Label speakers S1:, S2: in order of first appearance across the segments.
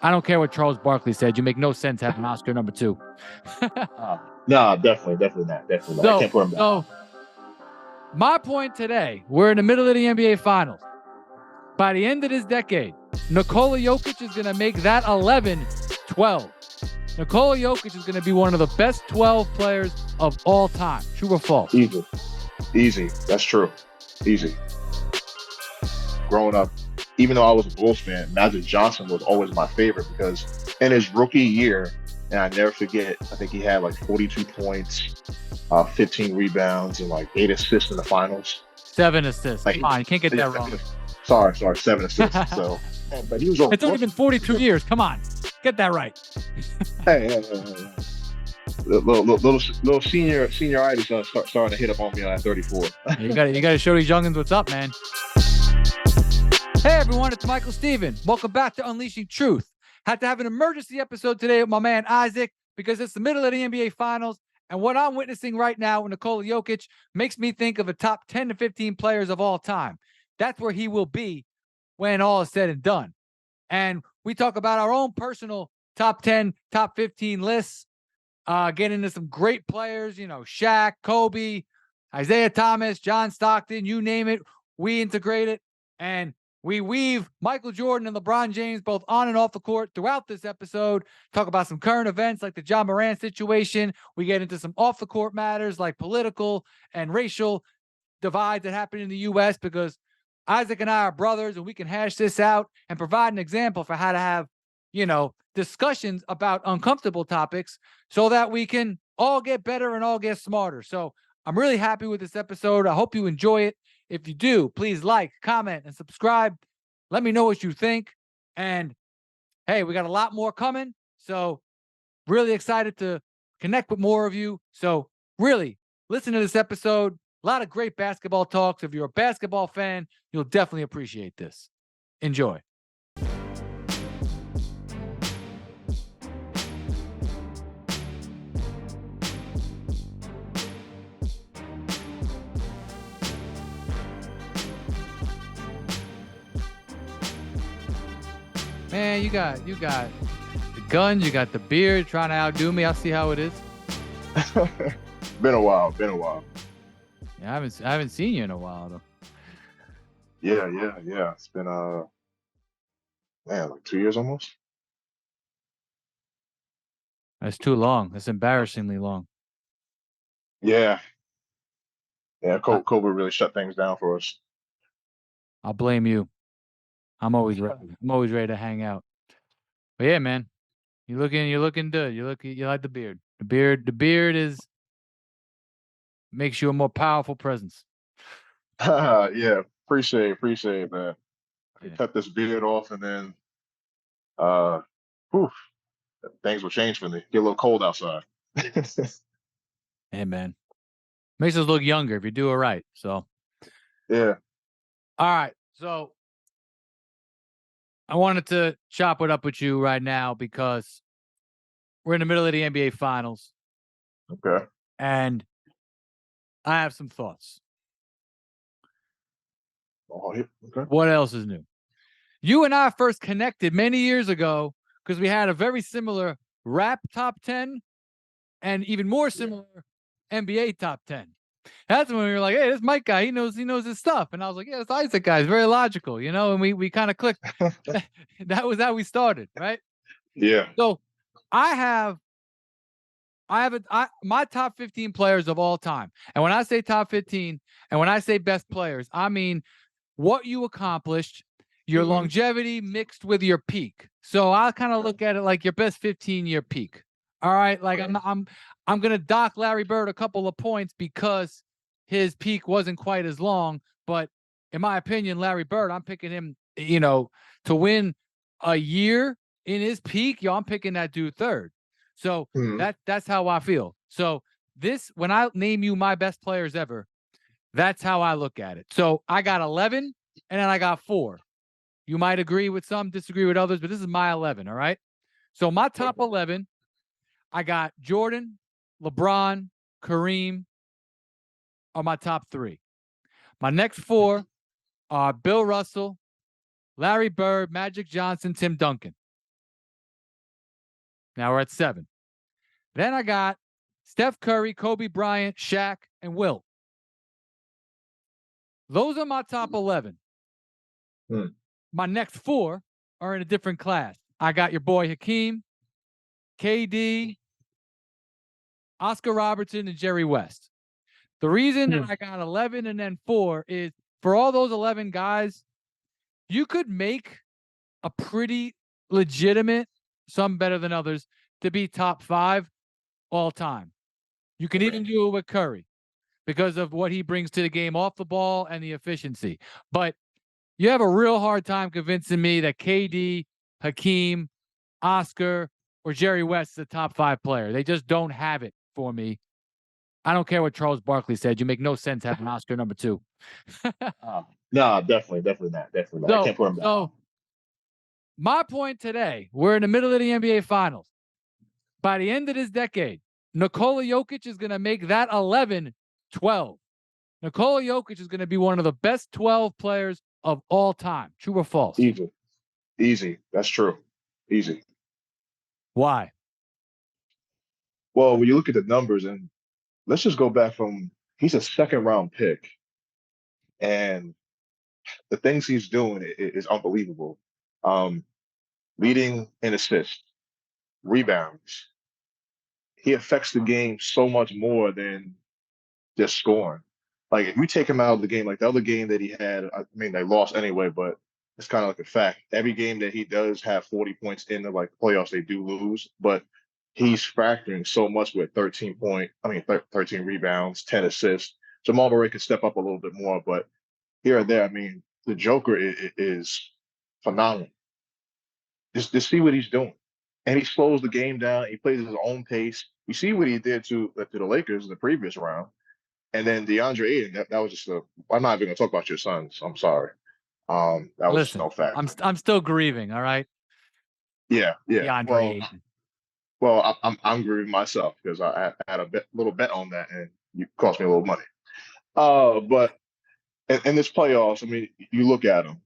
S1: I don't care what Charles Barkley said. You make no sense having Oscar number 2.
S2: No, definitely not. Definitely not. I
S1: So,
S2: can't put him down.
S1: so my point today, we're in the middle of the NBA Finals. By the end of this decade, Nikola Jokic is going to make that 11-12. Nikola Jokic is going to be one of the best 12 players of all time. True or false?
S2: Easy. That's true. Easy. Growing up, even though I was a Bulls fan, Magic Johnson was always my favorite because in his rookie year, and I never forget, I think he had like 42 points, 15 rebounds, and like 8 assists in the finals.
S1: 7 assists. Come on, you can't get that wrong.
S2: Sorry, 7 assists. So, but he was.
S1: It's only been 42 years. Come on, get that right.
S2: Hey. Little senioritis starting to hit up on me at 34.
S1: You got to show these youngins what's up, man. Hey everyone, it's Michael Steven. Welcome back to Unleashing Truth. Had to have an emergency episode today with my man Isaac because it's the middle of the NBA Finals, and what I'm witnessing right now with Nikola Jokic makes me think of the top 10 to 15 players of all time. That's where he will be when all is said and done. And we talk about our own personal top 10, top 15 lists, get into some great players, Shaq, Kobe, Isaiah Thomas, John Stockton, you name it. We integrate it, and we weave Michael Jordan and LeBron James both on and off the court throughout this episode. Talk about some current events like the Ja Morant situation. We get into some off-the-court matters like political and racial divides that happen in the U.S. because Isaac and I are brothers, and we can hash this out and provide an example for how to have, discussions about uncomfortable topics so that we can all get better and all get smarter. So I'm really happy with this episode. I hope you enjoy it. If you do, please like, comment, and subscribe. Let me know what you think. And hey, we got a lot more coming. So really excited to connect with more of you. So really listen to this episode. A lot of great basketball talks. If you're a basketball fan, you'll definitely appreciate this. Enjoy. Man, you got the guns, you got the beard, trying to outdo me. I'll see how it is.
S2: Been a while.
S1: Yeah, I haven't seen you in a while though.
S2: Yeah. It's been like 2 years almost.
S1: That's too long. That's embarrassingly long.
S2: Yeah. COVID really shut things down for us.
S1: I'll blame you. I'm always ready to hang out. But yeah, man, you're looking good. You like the beard. The beard makes you a more powerful presence.
S2: Yeah, appreciate it, man. I cut this beard off, and then things will change for me. Get a little cold outside.
S1: Hey, man, makes us look younger if you do it right. So
S2: yeah.
S1: All right, so I wanted to chop it up with you right now because we're in the middle of the NBA Finals.
S2: Okay.
S1: And I have some thoughts.
S2: Okay.
S1: What else is new? You and I first connected many years ago because we had a very similar rap top 10 and even more similar NBA top 10. That's when we were like, hey, this Mike guy, he knows his stuff. And I was like, yeah, this Isaac guy is very logical, and we kind of clicked. That was how we started, right?
S2: Yeah.
S1: So I have my top 15 players of all time. And when I say top 15 and when I say best players, I mean what you accomplished, your longevity mixed with your peak. So I'll kind of look at it like your best 15-year peak. All right. Like I'm going to dock Larry Bird a couple of points because his peak wasn't quite as long. But in my opinion, Larry Bird, I'm picking him, to win a year in his peak. I'm picking that dude third. So that's how I feel. So when I name you my best players ever, that's how I look at it. So I got 11 and then I got 4. You might agree with some, disagree with others, but this is my 11. All right. So my top 11, I got Jordan, LeBron, Kareem are my top 3. My next 4 are Bill Russell, Larry Bird, Magic Johnson, Tim Duncan. Now we're at 7. Then I got Steph Curry, Kobe Bryant, Shaq, and Wilt. Those are my top 11. My next 4 are in a different class. I got your boy Hakeem, KD, Oscar Robertson, and Jerry West. The reason that I got 11 and then 4 is for all those 11 guys, you could make a pretty legitimate, some better than others, to be top 5 all time. You can even do it with Curry because of what he brings to the game off the ball and the efficiency. But you have a real hard time convincing me that KD, Hakeem, Oscar, or Jerry West is a top 5 player. They just don't have it for me. I don't care what Charles Barkley said. You make no sense having Oscar number 2.
S2: No, definitely not. Definitely not. I can't put him down.
S1: So, my point today, we're in the middle of the NBA Finals. By the end of this decade, Nikola Jokic is going to make that 11 12. Nikola Jokic is going to be one of the best 12 players of all time. True or false?
S2: Easy. That's true. Easy.
S1: Why?
S2: Well, when you look at the numbers, and let's just go back from he's a 2nd-round pick, and the things he's doing is unbelievable. Leading in assists, rebounds. He affects the game so much more than just scoring. Like if you take him out of the game, like the other game that he had, I mean they lost anyway, but it's kind of like a fact. Every game that he does have 40 points in the playoffs, they do lose, but he's factoring so much with 13 rebounds, 10 assists. Jamal Murray can step up a little bit more, but here and there, I mean, the Joker is phenomenal. Just see what he's doing. And he slows the game down. He plays at his own pace. You see what he did to the Lakers in the previous round. And then DeAndre Ayton, that was just I'm not even going to talk about your sons. I'm sorry. That was just no fact.
S1: I'm still grieving, all right?
S2: Yeah.
S1: DeAndre Ayton.
S2: Well, I'm grieving myself because I had a little bet on that, and you cost me a little money. But in this playoffs, I mean, you look at him.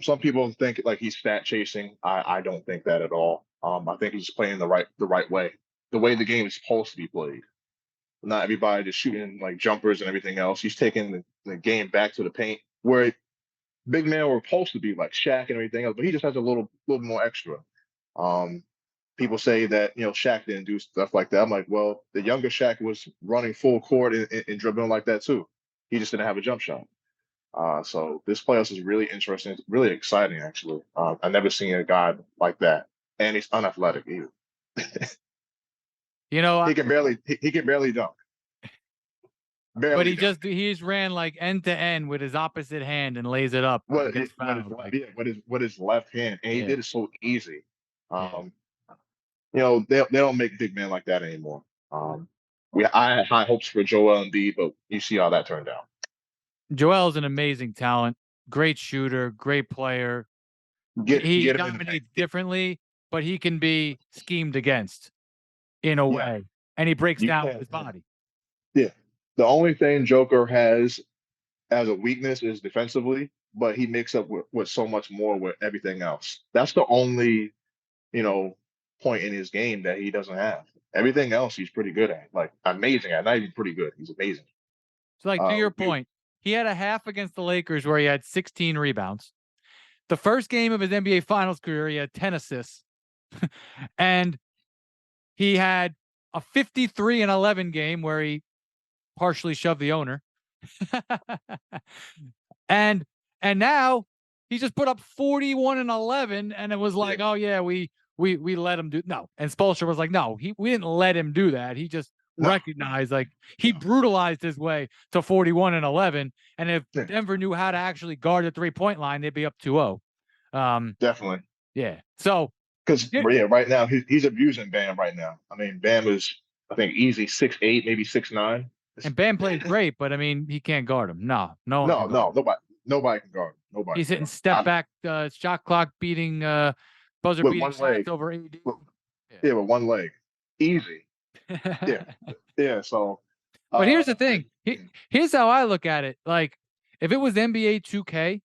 S2: Some people think like he's stat chasing. I don't think that at all. I think he's playing the right way, the way the game is supposed to be played. Not everybody just shooting like jumpers and everything else. He's taking the game back to the paint where big men were supposed to be like Shaq and everything else, but he just has a little more extra. People say that Shaq didn't do stuff like that. I'm like, well, the younger Shaq was running full court and dribbling like that too. He just didn't have a jump shot. So this playoffs is really interesting. It's really exciting, actually. I've never seen a guy like that, and he's unathletic either. he can barely dunk.
S1: Barely but he's ran like end to end with his opposite hand and lays it up.
S2: With his left hand, and he did it so easy. They don't make big men like that anymore. I had high hopes for Joel Embiid, but you see how that turned out.
S1: Joel's an amazing talent, great shooter, great player. He dominates differently, but he can be schemed against in a way, and he breaks down with his body.
S2: Yeah. The only thing Joker has as a weakness is defensively, but he makes up with so much more with everything else. That's the only, point in his game that he doesn't have. Everything else he's pretty good at, like amazing at. Not even pretty good. He's amazing.
S1: So, like to your point, he had a half against the Lakers where he had 16 rebounds. The first game of his NBA Finals career, he had 10 assists. And he had a 53-11 game where he partially shoved the owner. and now he just put up 41-11, and it was like, oh yeah, we let him do no. And Spoelstra was like, no, we didn't let him do that. He just recognized he brutalized his way to 41-11. And if Denver knew how to actually guard the 3-point line, they'd be up 2-0.
S2: Definitely.
S1: Yeah. So
S2: because right now he's abusing Bam right now. I mean, Bam is I think easy 6'8", maybe 6'9".
S1: And Bam plays great, but I mean, he can't guard him. No.
S2: Nobody can guard him. Nobody.
S1: He's hitting step back, shot clock beating, buzzer beating shots over AD.
S2: With one leg, easy. Yeah. So,
S1: but here's the thing. Here's how I look at it. Like, if it was NBA 2K,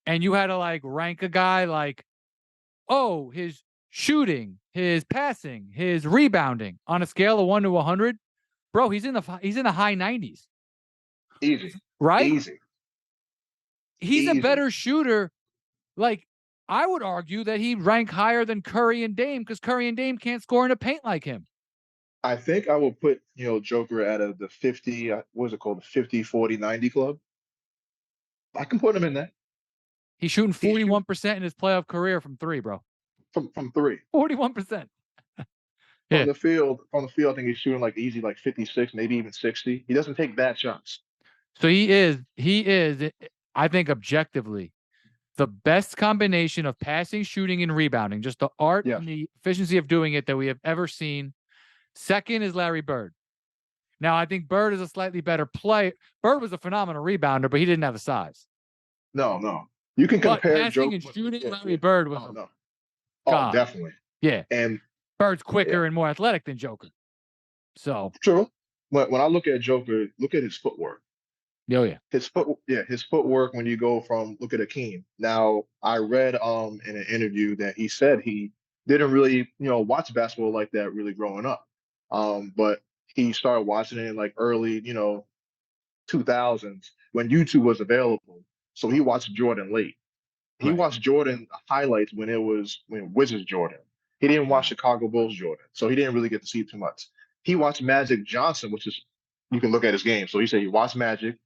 S1: and you had to rank a guy like, oh, his shooting, his passing, his rebounding on a scale of 1 to 100, bro, he's in the high 90s.
S2: Easy.
S1: Right?
S2: Easy.
S1: He's a
S2: Easy.
S1: better shooter. Like, I would argue that he rank higher than Curry and Dame because Curry and Dame can't score in the paint like him.
S2: I think I would put, Joker at the 50, what is it called? The 50, 40, 90 club. I can put him in that.
S1: He's shooting 41% in his playoff career from three, bro.
S2: From three.
S1: 41%.
S2: From the field, I think he's shooting like easy, like 56, maybe even 60. He doesn't take bad shots.
S1: So he is, I think, objectively, the best combination of passing, shooting, and rebounding, just the art and the efficiency of doing it that we have ever seen. Second is Larry Bird. Now, I think Bird is a slightly better player. Bird was a phenomenal rebounder, but he didn't have the size.
S2: No. You can compare
S1: passing and shooting, Larry Bird was
S2: God. Definitely.
S1: Yeah.
S2: And
S1: Bird's quicker and more athletic than Joker. So
S2: true. When I look at Joker, look at his footwork.
S1: Oh yeah.
S2: His footwork when you go from look at Akeem. Now I read in an interview that he said he didn't really, watch basketball like that really growing up. But he started watching it in like early, 2000s when YouTube was available. So he watched Jordan late. He watched Jordan highlights when Wizards Jordan. He didn't watch Chicago Bulls Jordan. So he didn't really get to see too much. He watched Magic Johnson, which is, you can look at his game. So he said he watched Magic,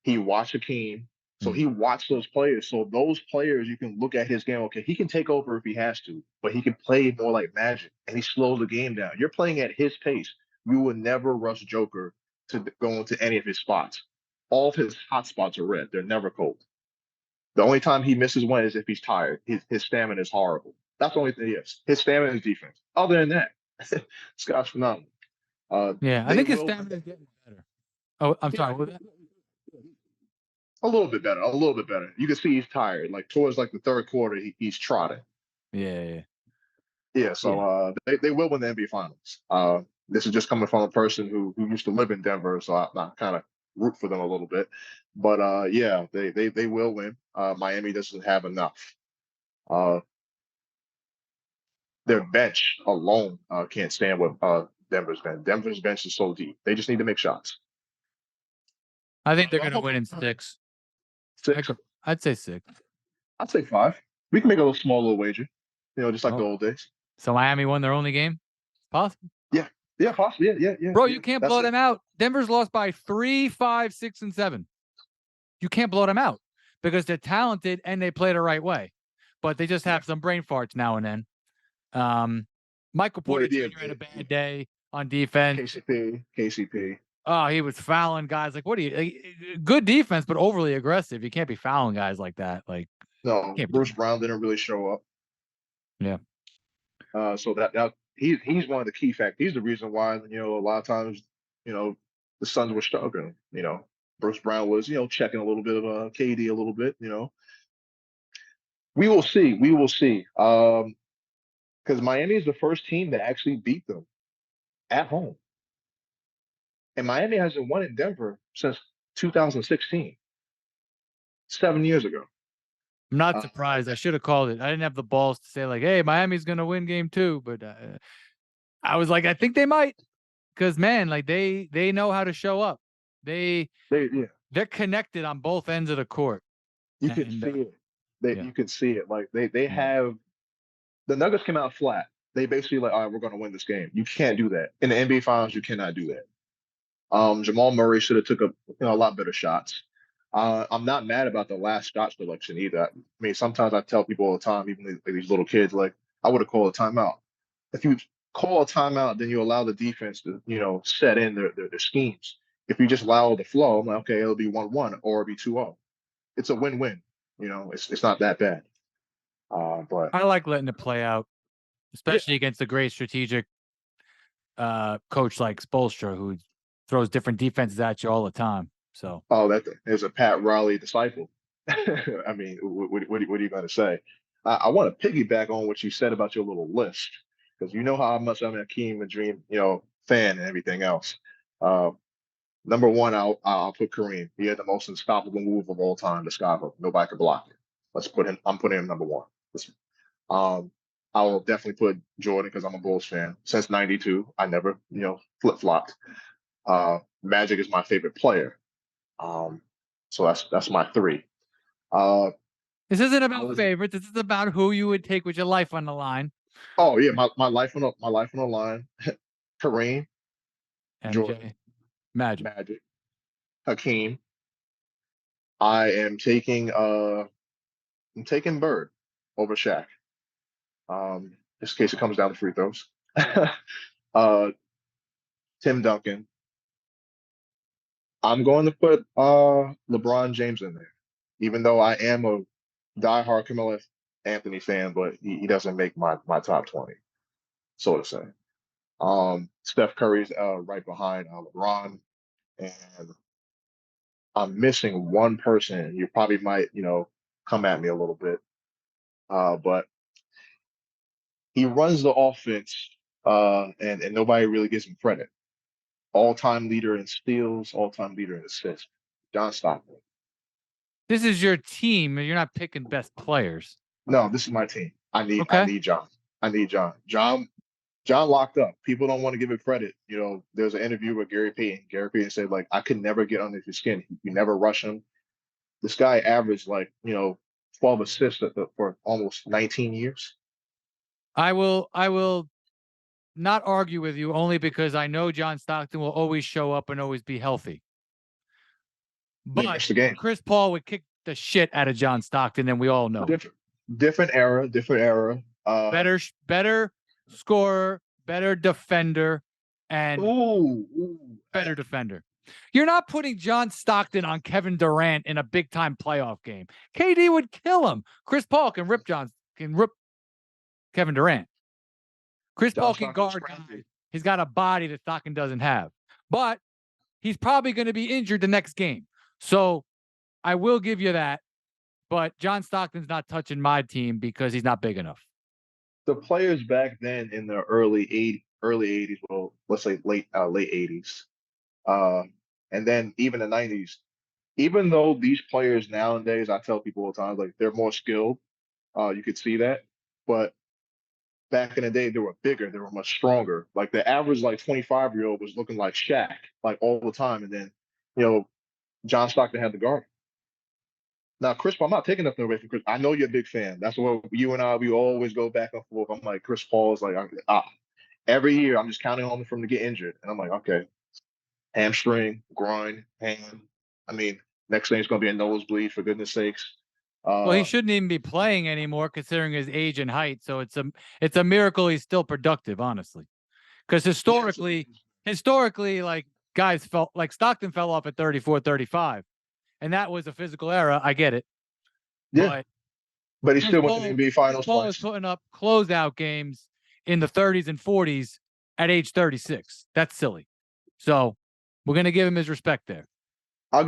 S2: he watched Hakeem. So he watched those players. So those players, you can look at his game. Okay, he can take over if he has to, but he can play more like Magic, and he slows the game down. You're playing at his pace. You would never rush Joker to go into any of his spots. All of his hot spots are red. They're never cold. The only time he misses one is if he's tired. His stamina is horrible. That's the only thing he is. His stamina is defense. Other than that, Scott's phenomenal.
S1: I think his stamina is getting better. Oh, I'm sorry.
S2: A little bit better. You can see he's tired. Like towards like the third quarter, he's trotting.
S1: Yeah.
S2: So they will win the NBA Finals. This is just coming from a person who used to live in Denver, so I kind of root for them a little bit. But they will win. Miami doesn't have enough. Their bench alone can't stand with Denver's bench. Denver's bench is so deep. They just need to make shots.
S1: I think they're going to win in 6.
S2: 6?
S1: I'd say 6.
S2: I'd say 5. We can make a little wager. Just like the old days.
S1: So Miami won their only game? Possible.
S2: Yeah, possibly. Yeah.
S1: Bro, you can't blow them out. Denver's lost by 3, 5, 6, and 7. You can't blow them out because they're talented and they play the right way. But they just have some brain farts now and then. Michael Porter Jr. had a bad day on defense.
S2: KCP.
S1: Oh, he was fouling guys. Like, what are you? Good defense, but overly aggressive. You can't be fouling guys like that. Like,
S2: no, Bruce Brown didn't really show up.
S1: Yeah.
S2: So that he's one of the key factors. He's the reason why a lot of times the Suns were struggling. Bruce Brown was checking a little bit of KD a little bit. We will see. Because Miami is the first team that actually beat them at home. And Miami hasn't won in Denver since 2016, 7 years ago.
S1: I'm not surprised. I should have called it. I didn't have the balls to say like, "Hey, Miami's going to win game 2," but I was like, I think they might, because man, like they know how to show up. They're connected on both ends of the court.
S2: You can see it. You can see it. Like they have the Nuggets came out flat. They basically like, all right, we're going to win this game. You can't do that in the NBA Finals. You cannot do that. Jamal Murray should have took a lot better shots. I'm not mad about the last shot selection either. I mean, sometimes I tell people all the time, even these little kids, like I would have called a timeout. If you call a timeout, then you allow the defense to set in their schemes. If you just allow the flow, I'm like, okay, it'll be 1-1 or it'll be 2-0. It's a win-win. It's not that bad. But
S1: I like letting it play out, especially against a great strategic coach like Spoelstra, who throws different defenses at you all the time. So
S2: that is a Pat Riley disciple. I mean, what are you going to say? I want to piggyback on what you said about your little list, because you know how much I'm a Akeem and Dream fan and everything else. Number 1, I'll put Kareem. He had the most unstoppable move of all time, the sky hook. Nobody could block it. I'm putting him number 1. I will definitely put Jordan because I'm a Bulls fan. Since '92, I never, flip-flopped. Magic is my favorite player. Um, so that's my three. Uh,
S1: This isn't
S2: I
S1: about
S2: was
S1: favorites. This is about who you would take with your life on the line.
S2: Oh yeah, my life on the line. Kareem, Jordan,
S1: MJ, Magic.
S2: Magic, Hakeem. I'm taking Bird over Shaq. Just in case it comes down to free throws. uh, Tim Duncan. I'm going to put LeBron James in there, even though I am a diehard Carmelo Anthony fan, but he doesn't make my top 20, so to say. Steph Curry's right behind LeBron, and I'm missing one person. You probably might, come at me a little bit, but he runs the offense, and nobody really gives him credit. All-time leader in steals, all-time leader in assists. John Stockton.
S1: This is your team, and you're not picking best players.
S2: No, this is my team. I
S1: Okay.
S2: need John. I need John. John locked up. People don't want to give it credit. There's an interview with Gary Payton. Gary Payton said, like, I could never get under his skin. You never rush him. This guy averaged like, 12 assists for almost 19 years.
S1: I will not argue with you only because I know John Stockton will always show up and always be healthy.
S2: They
S1: But
S2: missed the game.
S1: Chris Paul would kick the shit out of John Stockton, and we all know.
S2: Different era, different era.
S1: Better scorer, better defender, and better defender. You're not putting John Stockton on Kevin Durant in a big time playoff game. KD would kill him. Chris Paul can rip Kevin Durant. Chris Paul can guard guys. He's got a body that Stockton doesn't have. But he's probably going to be injured the next game. So I will give you that. But John Stockton's not touching my team because he's not big enough.
S2: The players back then in the early '80s, well, let's say late '80s, and then even the '90s. Even though these players nowadays, I tell people all the time, like they're more skilled. You could see that, but back in the day, they were bigger, they were much stronger. Like the average, like 25-year-old was looking like Shaq, like all the time, and then, you know, John Stockton had the guard. Now, Chris Paul, I'm not taking nothing away from Chris. I know you're a big fan. That's what you and I, we always go back and forth. I'm like, Chris Paul is like, every year I'm just counting on him from to get injured. And I'm like, okay, hamstring, groin, hand. I mean, next thing is going to be a nosebleed, for goodness sakes.
S1: Well, he shouldn't even be playing anymore considering his age and height. So it's a miracle he's still productive, honestly. Because historically, like guys felt like Stockton fell off at 34, 35. And that was a physical era. I get it.
S2: Yeah. But he still went to the NBA Finals.
S1: Paul is putting up closeout games in the 30s and 40s at age 36. That's silly. So we're going to give him his respect there.
S2: I'm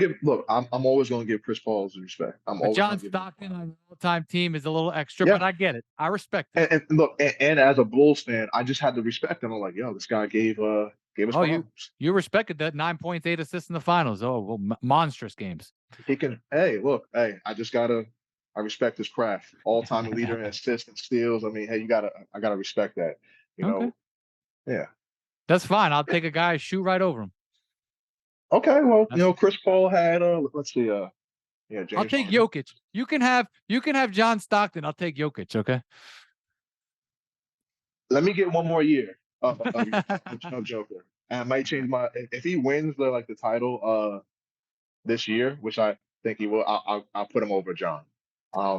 S2: always going to give Chris Paul his respect.
S1: John Stockton on the all-time team is a little extra, but I get it. I respect it.
S2: And look, and as a Bulls fan, I just had to respect him. I'm like, yo, this guy gave us
S1: you respected that 9 points, 8 assists in the finals. Oh, well, monstrous games.
S2: He can. I respect his craft. All-time leader in assists and steals. I mean, hey, I gotta respect that. Yeah.
S1: That's fine. I'll take a guy shoot right over him.
S2: Okay, well, Chris Paul had let's see, James
S1: I'll take
S2: Harden.
S1: Jokic. You can have John Stockton. I'll take Jokic. Okay.
S2: Let me get one more year of Joker, and I might change if he wins the title this year, which I think he will. I'll put him over John.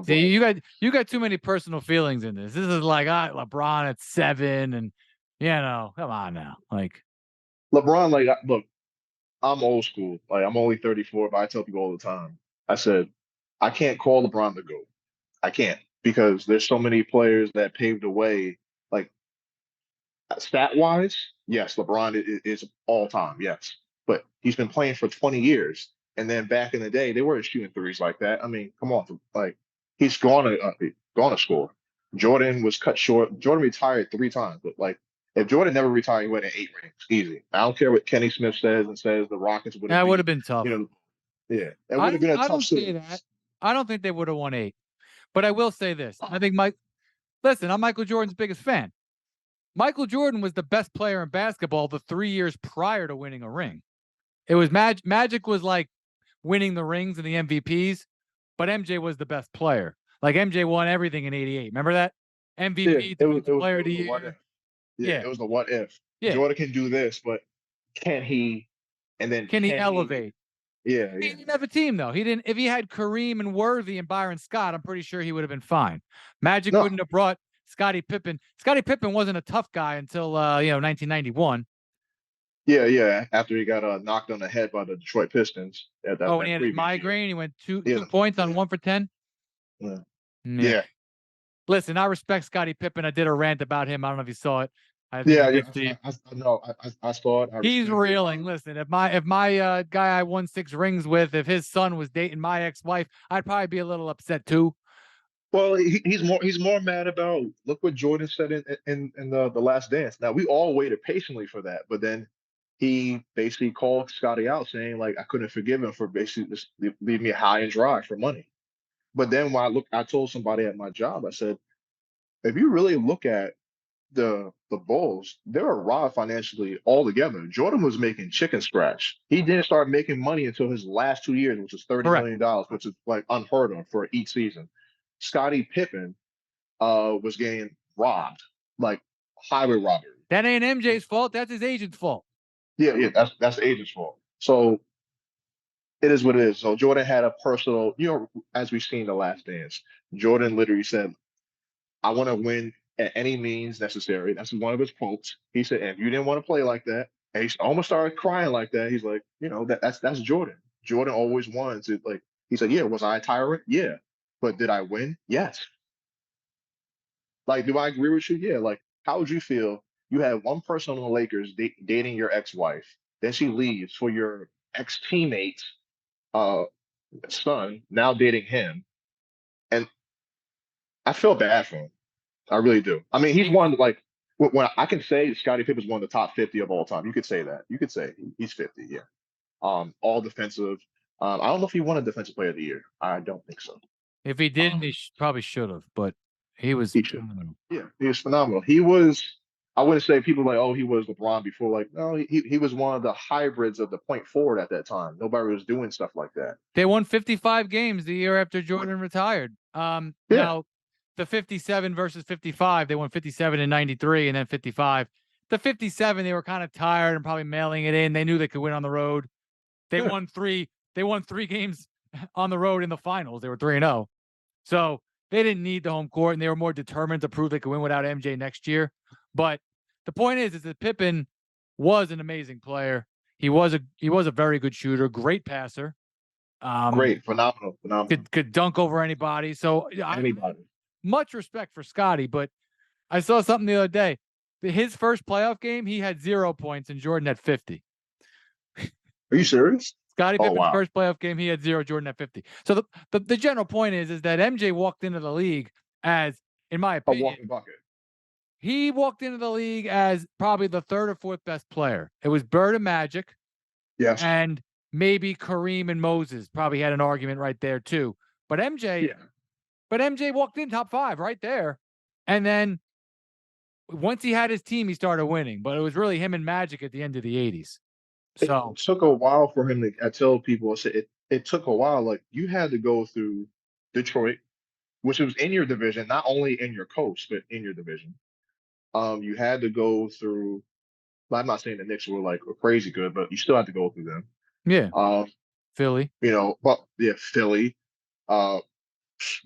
S1: See, you got too many personal feelings in this. This is like LeBron at 7, and come on now, like
S2: LeBron. Look, I'm old school. Like I'm only 34, but I tell people all the time. I said I can't call LeBron the GOAT. I can't because there's so many players that paved the way. Like stat wise, yes, LeBron is all time, yes, but he's been playing for 20 years. And then back in the day, they weren't shooting threes like that. I mean, come on, like he's gonna score. Jordan was cut short. Jordan retired 3 times, but like if Jordan never retired, he went at 8 rings, easy. I don't care what Kenny Smith says the Rockets would have.
S1: That would have been tough.
S2: Yeah, that would have been a tough
S1: series. I don't think they would have won 8, but I will say this: I think listen, I'm Michael Jordan's biggest fan. Michael Jordan was the best player in basketball the 3 years prior to winning a ring. It was Magic was like winning the rings and the MVPs, but MJ was the best player. Like MJ won everything in '88. Remember that?
S2: Yeah,
S1: MVP,
S2: it was
S1: Defensive Player of
S2: it
S1: the
S2: was a what if.
S1: Year.
S2: Yeah,
S1: Yeah,
S2: it was the what if.
S1: yeah.
S2: Jordan can do this, but can he? And then
S1: Can he
S2: can he?
S1: elevate?
S2: Yeah,
S1: He
S2: yeah,
S1: didn't have a team though. He didn't. If he had Kareem and Worthy and Byron Scott, I'm pretty sure he would have been fine. Magic
S2: no,
S1: wouldn't have brought Scottie Pippen. Scottie Pippen wasn't a tough guy until 1991.
S2: yeah, yeah. After he got knocked on the head by the Detroit Pistons at
S1: Oh, and he
S2: that
S1: had his
S2: previous year.
S1: migraine. He went two
S2: Yeah,
S1: two points on
S2: yeah,
S1: 1 for 10.
S2: yeah.
S1: Yeah.
S2: Yeah,
S1: Listen, I respect Scottie Pippen. I did a rant about him. I don't know if you saw it. I think
S2: yeah,
S1: I
S2: yeah.
S1: did, Steve.
S2: I know. I saw it. I
S1: He's
S2: respect it.
S1: reeling. Listen, if my guy I won 6 rings with, if his son was dating my ex-wife, I'd probably be a little upset too.
S2: Well, he's more mad about look what Jordan said in the Last Dance. Now we all waited patiently for that, but then he basically called Scotty out saying like I couldn't forgive him for basically just leave me high and dry for money. But then when I told somebody at my job, I said, if you really look at the Bulls, they were robbed financially altogether. Jordan was making chicken scratch. He didn't start making money until his last 2 years, which was
S1: Correct.
S2: $30 million, which is like unheard of for each season. Scottie Pippen was getting robbed, like highway robbery.
S1: That ain't MJ's fault. That's his agent's fault.
S2: Yeah, yeah, that's the agent's fault. So it is what it is. So Jordan had a personal, as we've seen the Last Dance, Jordan literally said, "I want to win at any means necessary." That's one of his quotes. He said, "If you didn't want to play like that," and he almost started crying like that. He's like, that's Jordan. Jordan always wants it. Like he said, "Yeah, was I a tyrant? Yeah, but did I win? Yes." Like, do I agree with you? Yeah. Like, how would you feel? You have one person on the Lakers dating your ex-wife, then she leaves for your ex-teammate's uh, son, now dating him, and I feel bad for him. I really do. I mean, he's
S1: He-
S2: one like when I can say Scottie Pippen's one of the top 50 of all time. You could say that. You could say he's 50. Yeah. All defensive. I don't know if he won a Defensive Player of the Year. I don't think so.
S1: If he didn't, he probably should have, but he was
S2: He should. Yeah, he was phenomenal. He was. I wouldn't say people like, oh, he was LeBron before. Like, no, he was one of the hybrids of the point forward at that time. Nobody was doing stuff like that.
S1: They won 55 games the year after Jordan retired.
S2: Yeah.
S1: Now the 57 versus 55, they won 57 in 93 and then 55. The 57, they were kind of tired and probably mailing it in. They knew they could win on the road. They
S2: Yeah.
S1: won three games on the road in the finals. They were 3-0. So they didn't need the home court, and they were more determined to prove they could win without MJ next year. But the point is that Pippen was an amazing player. He was a very good shooter, great passer.
S2: Great, phenomenal.
S1: Could dunk over anybody. So
S2: Anybody.
S1: Much respect for Scotty, but I saw something the other day. His first playoff game, he had 0 points, and Jordan had 50.
S2: Are you serious?
S1: Scottie
S2: Oh,
S1: Pippen's
S2: wow.
S1: first playoff game, he had 0. Jordan had 50. So the general point is that MJ walked into the league as, in my
S2: A
S1: opinion,
S2: walking bucket.
S1: he walked into the league as probably the third or fourth best player. It was Bird and Magic,
S2: Yes.
S1: and maybe Kareem and Moses probably had an argument right there too. But MJ,
S2: Yeah.
S1: MJ walked in top 5 right there, and then once he had his team, he started winning. But it was really him and Magic at the end of the '80s. So
S2: It took a while for him to. I tell people, I said it took a while. Like you had to go through Detroit, which was in your division, not only in your coast, but in your division. You had to go through. Well, I'm not saying the Knicks were like crazy good, but you still had to go through them.
S1: yeah, Philly.
S2: But yeah, Philly, uh,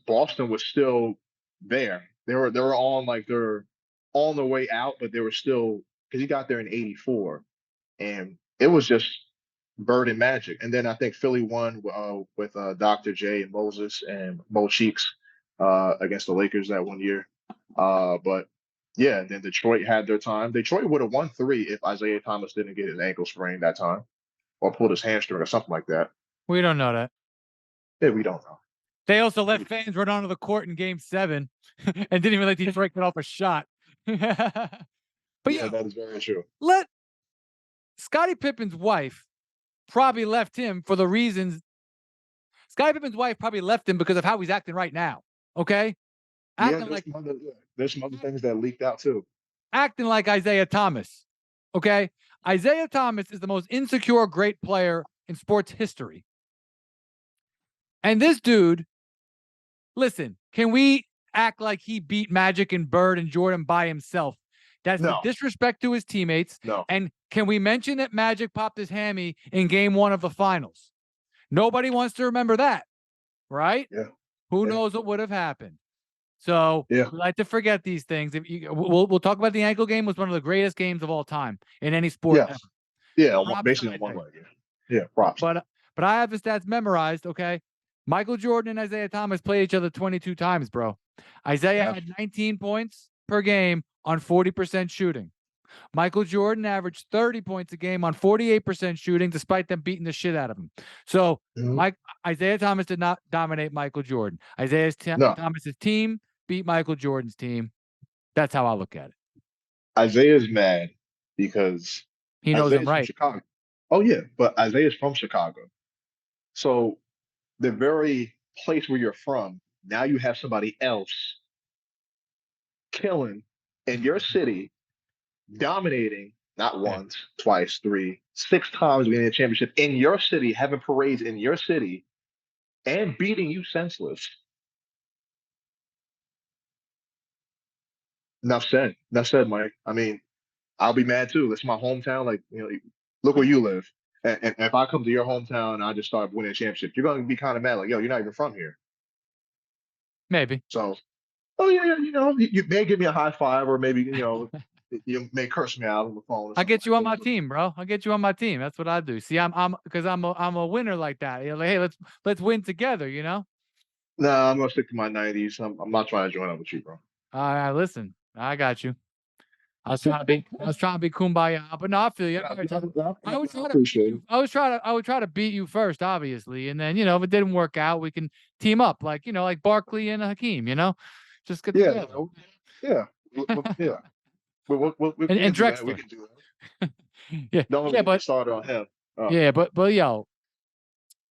S2: Boston was still there. They were on like they're on the way out, but they were still because he got there in '84, and it was just Bird and Magic. And then I think Philly won with Dr. J and Moses and Mo Cheeks against the Lakers that 1 year. But yeah, then Detroit had their time. Detroit would have won 3 if Isaiah Thomas didn't get his ankle sprained that time or pulled his hamstring or something like that.
S1: We don't know that.
S2: Yeah, we don't know.
S1: They also let fans run onto the court in Game 7 and didn't even let Detroit get off a shot. But yeah,
S2: that is very true.
S1: let Scottie Pippen's wife probably left him for the reasons. Scottie Pippen's wife probably left him because of how he's acting right now. Okay. acting like
S2: there's some other things that leaked out too.
S1: acting like Isaiah Thomas. Okay, Isaiah Thomas is the most insecure great player in sports history, and this dude. Listen, can we act like he beat Magic and Bird and Jordan by himself? That's the
S2: No,
S1: disrespect to his teammates.
S2: no.
S1: And can we mention that Magic popped his hammy in game 1 of the finals? Nobody wants to remember that, right?
S2: Yeah.
S1: Who
S2: Yeah.
S1: knows what would have happened? So
S2: Yeah.
S1: we like to forget these things. If you, we'll talk about the ankle game was one of the greatest games of all time in any sport
S2: Yes.
S1: ever.
S2: Yeah,
S1: Props
S2: basically
S1: to
S2: in one
S1: Isaiah.
S2: way. Yeah. Props.
S1: But I have the stats memorized. Okay, Michael Jordan and Isaiah Thomas played each other 22 times, bro. Isaiah
S2: Yeah.
S1: had 19 points per game on 40% shooting. Michael Jordan averaged 30 points a game on 48% shooting, despite them beating the shit out of him. So Isaiah Thomas did not dominate Michael Jordan. Thomas's team beat Michael Jordan's team. That's how I look at it.
S2: Isaiah's mad because
S1: he knows
S2: Isaiah's
S1: him right.
S2: From Chicago. Oh yeah, but Isaiah's from Chicago. So the very place where you're from, now you have somebody else killing in your city, dominating not once, twice, 3, 6 times winning a championship in your city, having parades in your city, and beating you senseless. Enough said. Enough said, Mike. I mean, I'll be mad too. It's my hometown. Like, look where you live. And if I come to your hometown and I just start winning a championship, you're going to be kind of mad. Like, yo, you're not even from here.
S1: Maybe.
S2: So, oh yeah, you may give me a high five, or maybe you may curse me out on the phone.
S1: I'll get you on my team, bro. I'll get you on my team. That's what I do. See, I'm because I'm a winner like that. Like, hey, let's win together.
S2: Nah, I'm gonna stick to my 90s. I'm not trying to join up with you, bro.
S1: Listen, I got you. I was trying to be kumbaya, but no, I feel you. I would try to beat you first, obviously, and then if it didn't work out, we can team up, like Barkley and Hakeem. Just get together.
S2: Yeah. We
S1: and Drexler.
S2: We can do that. Don't get me started on him.
S1: Yeah, but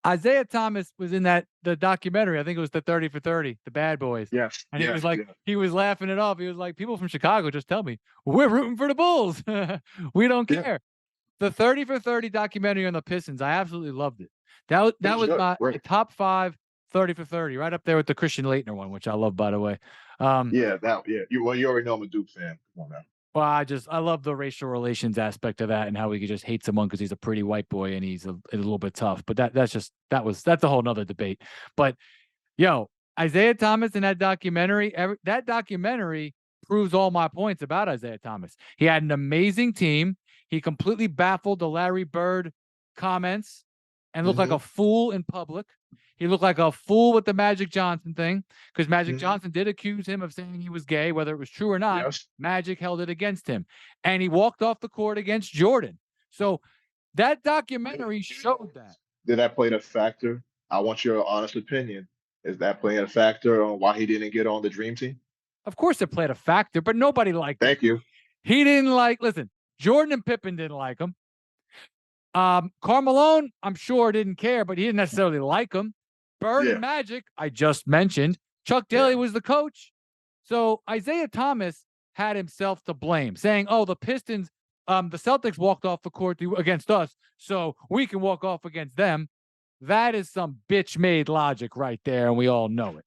S1: Isaiah Thomas was in the documentary. I think it was the 30 for 30, the Bad Boys.
S2: Yes.
S1: And he was like, he was laughing it off. He was like, people from Chicago just tell me we're rooting for the Bulls. We don't care. The 30 for 30 documentary on the Pistons, I absolutely loved it. That was my top 5 30 for 30, right up there with the Christian Laettner one, which I love, by the way.
S2: You already know I'm a Duke fan. Come on now.
S1: Well, I love the racial relations aspect of that and how we could just hate someone because he's a pretty white boy and he's a little bit tough. But that's a whole nother debate. But Isaiah Thomas in that documentary proves all my points about Isaiah Thomas. He had an amazing team. He completely baffled the Larry Bird comments and looked like a fool in public. He looked like a fool with the Magic Johnson thing because Magic Johnson did accuse him of saying he was gay, whether it was true or not.
S2: Yes.
S1: Magic held it against him, and he walked off the court against Jordan. So that documentary showed that.
S2: Did that play a factor? I want your honest opinion. Is that playing a factor on why he didn't get on the Dream Team?
S1: Of course it played a factor, but nobody liked him.
S2: Thank you.
S1: He didn't listen, Jordan and Pippen didn't like him. Carmelo, I'm sure, didn't care, but he didn't necessarily like him. Bird and Magic, I just mentioned. Chuck Daly was the coach. So Isaiah Thomas had himself to blame, saying, oh, the Pistons, the Celtics walked off the court against us, so we can walk off against them. That is some bitch-made logic right there, and we all know it.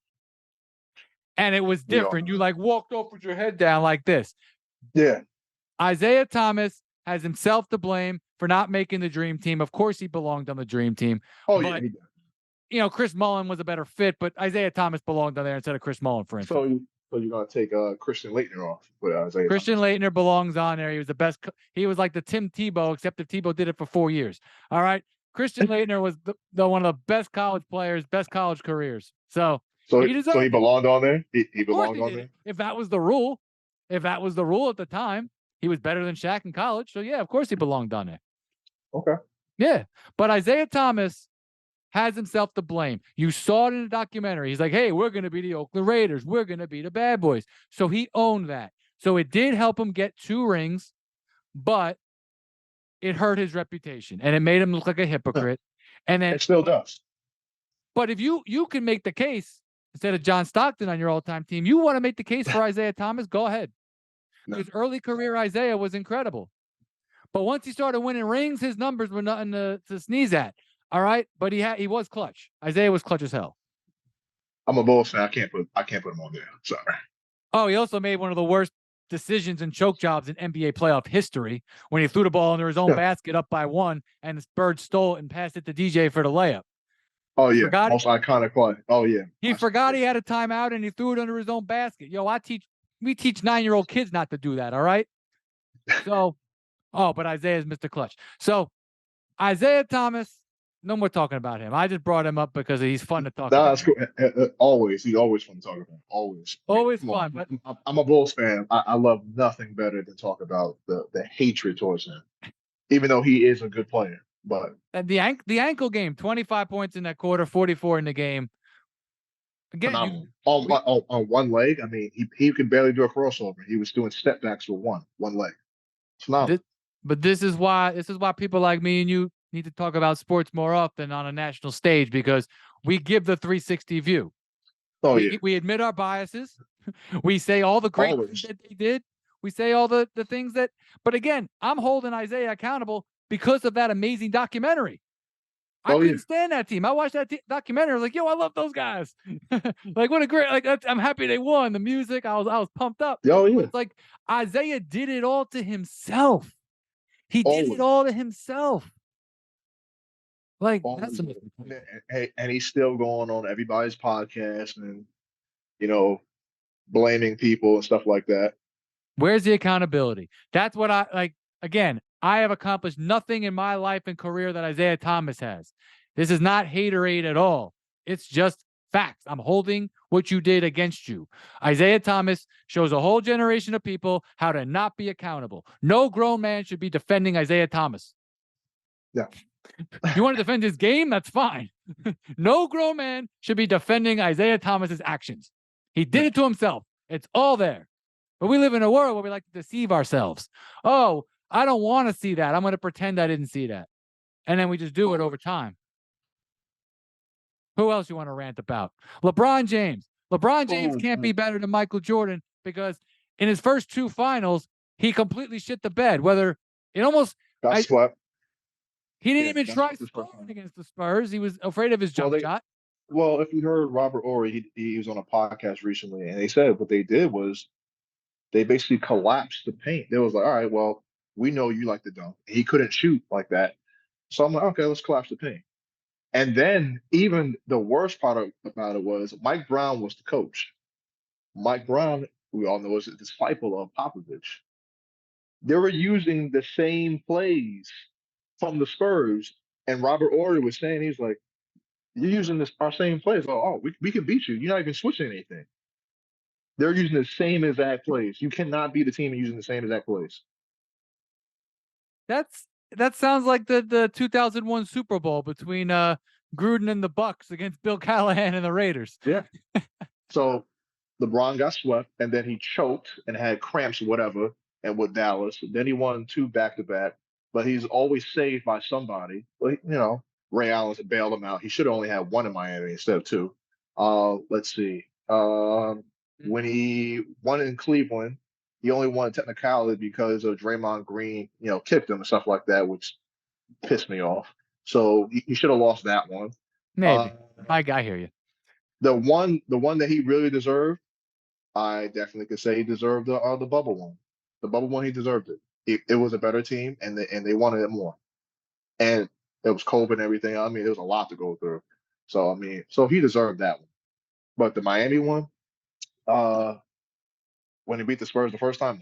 S1: And it was different. You walked off with your head down like this.
S2: Yeah.
S1: Isaiah Thomas has himself to blame for not making the Dream Team. Of course he belonged on the Dream Team.
S2: Oh, yeah, he did.
S1: Chris Mullin was a better fit, but Isaiah Thomas belonged on there instead of Chris Mullin, for instance.
S2: So you're gonna take Christian Laettner off with Isaiah
S1: Christian
S2: Thomas.
S1: Laettner belongs on there. He was the best. He was like the Tim Tebow, except if Tebow did it for 4 years. All right. Christian Laettner was the one of the best college players, best college careers. So he
S2: belonged on there. He belonged on there.
S1: If that was the rule, at the time, he was better than Shaq in college. So yeah, of course he belonged on there.
S2: Okay.
S1: Yeah, but Isaiah Thomas has himself to blame. You saw it in the documentary. He's like, hey, we're going to be the Oakland Raiders. We're going to be the Bad Boys. So he owned that. So it did help him get 2 rings, but it hurt his reputation and it made him look like a hypocrite. And then
S2: it still does.
S1: But if you can make the case, instead of John Stockton on your all-time team. You want to make the case for Isaiah Thomas? Go ahead.
S2: No.
S1: His early career Isaiah was incredible. But once he started winning rings, his numbers were nothing to sneeze at. All right. But he was clutch. Isaiah was clutch as hell.
S2: I'm a Bulls fan. I can't put him on there. Sorry.
S1: Oh, he also made one of the worst decisions and choke jobs in NBA playoff history when he threw the ball under his own basket up by 1, and Bird stole it and passed it to DJ for the layup.
S2: Oh yeah, most iconic play. Oh yeah.
S1: He forgot he had a timeout and he threw it under his own basket. Yo, we teach 9-year-old kids not to do that. All right. So, but Isaiah's Mr. Clutch. So Isaiah Thomas, no more talking about him. I just brought him up because he's fun to talk about.
S2: That's cool. Always. He's always fun to talk about. Always.
S1: Always fun. But
S2: I'm a Bulls fan. I love nothing better than talk about the hatred towards him, even though he is a good player. But
S1: the ankle game, 25 points in that quarter, 44 in the game. Again,
S2: on one leg. I mean, he could barely do a crossover. He was doing step backs with one leg. Phenomenal.
S1: But this is why people like me and you need to talk about sports more often on a national stage, because we give the 360 view. We admit our biases. We say all the great things that they did. We say all the things that. But again, I'm holding Isaiah accountable because of that amazing documentary. I couldn't stand that team. I watched that documentary. I was like, yo, I love those guys. Like, what a great, I'm happy they won. The music, I was pumped up. It's like Isaiah did it all to himself. He did it all to himself. Like, that's amazing.
S2: And he's still going on everybody's podcast and, blaming people and stuff like that.
S1: Where's the accountability? That's what I like. Again, I have accomplished nothing in my life and career that Isaiah Thomas has. This is not haterade at all. It's just facts. I'm holding what you did against you. Isaiah Thomas shows a whole generation of people how to not be accountable. No grown man should be defending Isaiah Thomas.
S2: Yeah.
S1: You want to defend his game? That's fine. No grown man should be defending Isaiah Thomas's actions. He did it to himself. It's all there. But we live in a world where we like to deceive ourselves. Oh, I don't want to see that. I'm going to pretend I didn't see that. And then we just do it over time. Who else you want to rant about? LeBron James. LeBron James can't be better than Michael Jordan because in his first 2 finals, he completely shit the bed. Whether it almost
S2: got swept.
S1: He didn't even try scoring against the Spurs. He was afraid of his jump shot.
S2: Well, if you heard Robert Horry, he was on a podcast recently, and they said what they did was they basically collapsed the paint. They was like, all right, well, we know you like to dunk. He couldn't shoot like that. So I'm like, okay, let's collapse the paint. And then even the worst part about it was Mike Brown was the coach. Mike Brown, we all know, is a disciple of Popovich. They were using the same plays from the Spurs. And Robert Horry was saying, he's like, you're using our same plays. We can beat you. You're not even switching anything. They're using the same exact plays. You cannot beat the team using the same exact plays.
S1: That sounds like the 2001 Super Bowl between Gruden and the Bucks against Bill Callahan and the Raiders.
S2: Yeah. So LeBron got swept, and then he choked and had cramps or whatever, and with Dallas. Then he won 2 back-to-back, but he's always saved by somebody. Well, Ray Allen bailed him out. He should have only had 1 in Miami instead of 2. Let's see. When he won in Cleveland, he only won technicality because of Draymond Green, kicked him and stuff like that, which pissed me off. So he should have lost that one.
S1: Maybe. I hear you.
S2: The one that he really deserved, I definitely could say he deserved the bubble one. The bubble one, he deserved it. It was a better team, and they wanted it more. And it was COVID and everything. I mean, there was a lot to go through. So he deserved that one. But the Miami one, when he beat the Spurs the first time,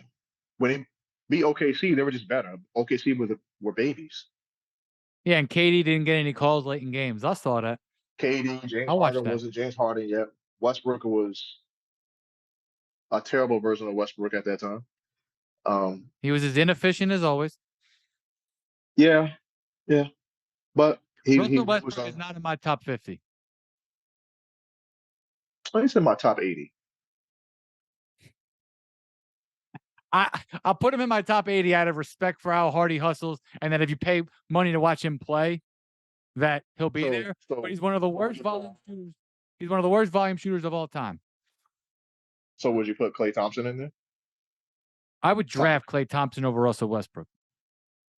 S2: when he beat OKC, they were just better. OKC were babies.
S1: Yeah, and KD didn't get any calls late in games. I saw that.
S2: KD, James Harden wasn't James Harden yet. Westbrook was a terrible version of Westbrook at that time.
S1: He was as inefficient as always.
S2: Yeah. But
S1: Russell Westbrook is not in my top 50.
S2: He's in my top 80.
S1: I'll put him in my top 80 out of respect for how hard he hustles, and that if you pay money to watch him play, that he'll be there. But he's one of the worst volunteers. He's one of the worst volume shooters of all time.
S2: So would you put Klay Thompson in there?
S1: I would draft Klay Thompson over Russell Westbrook.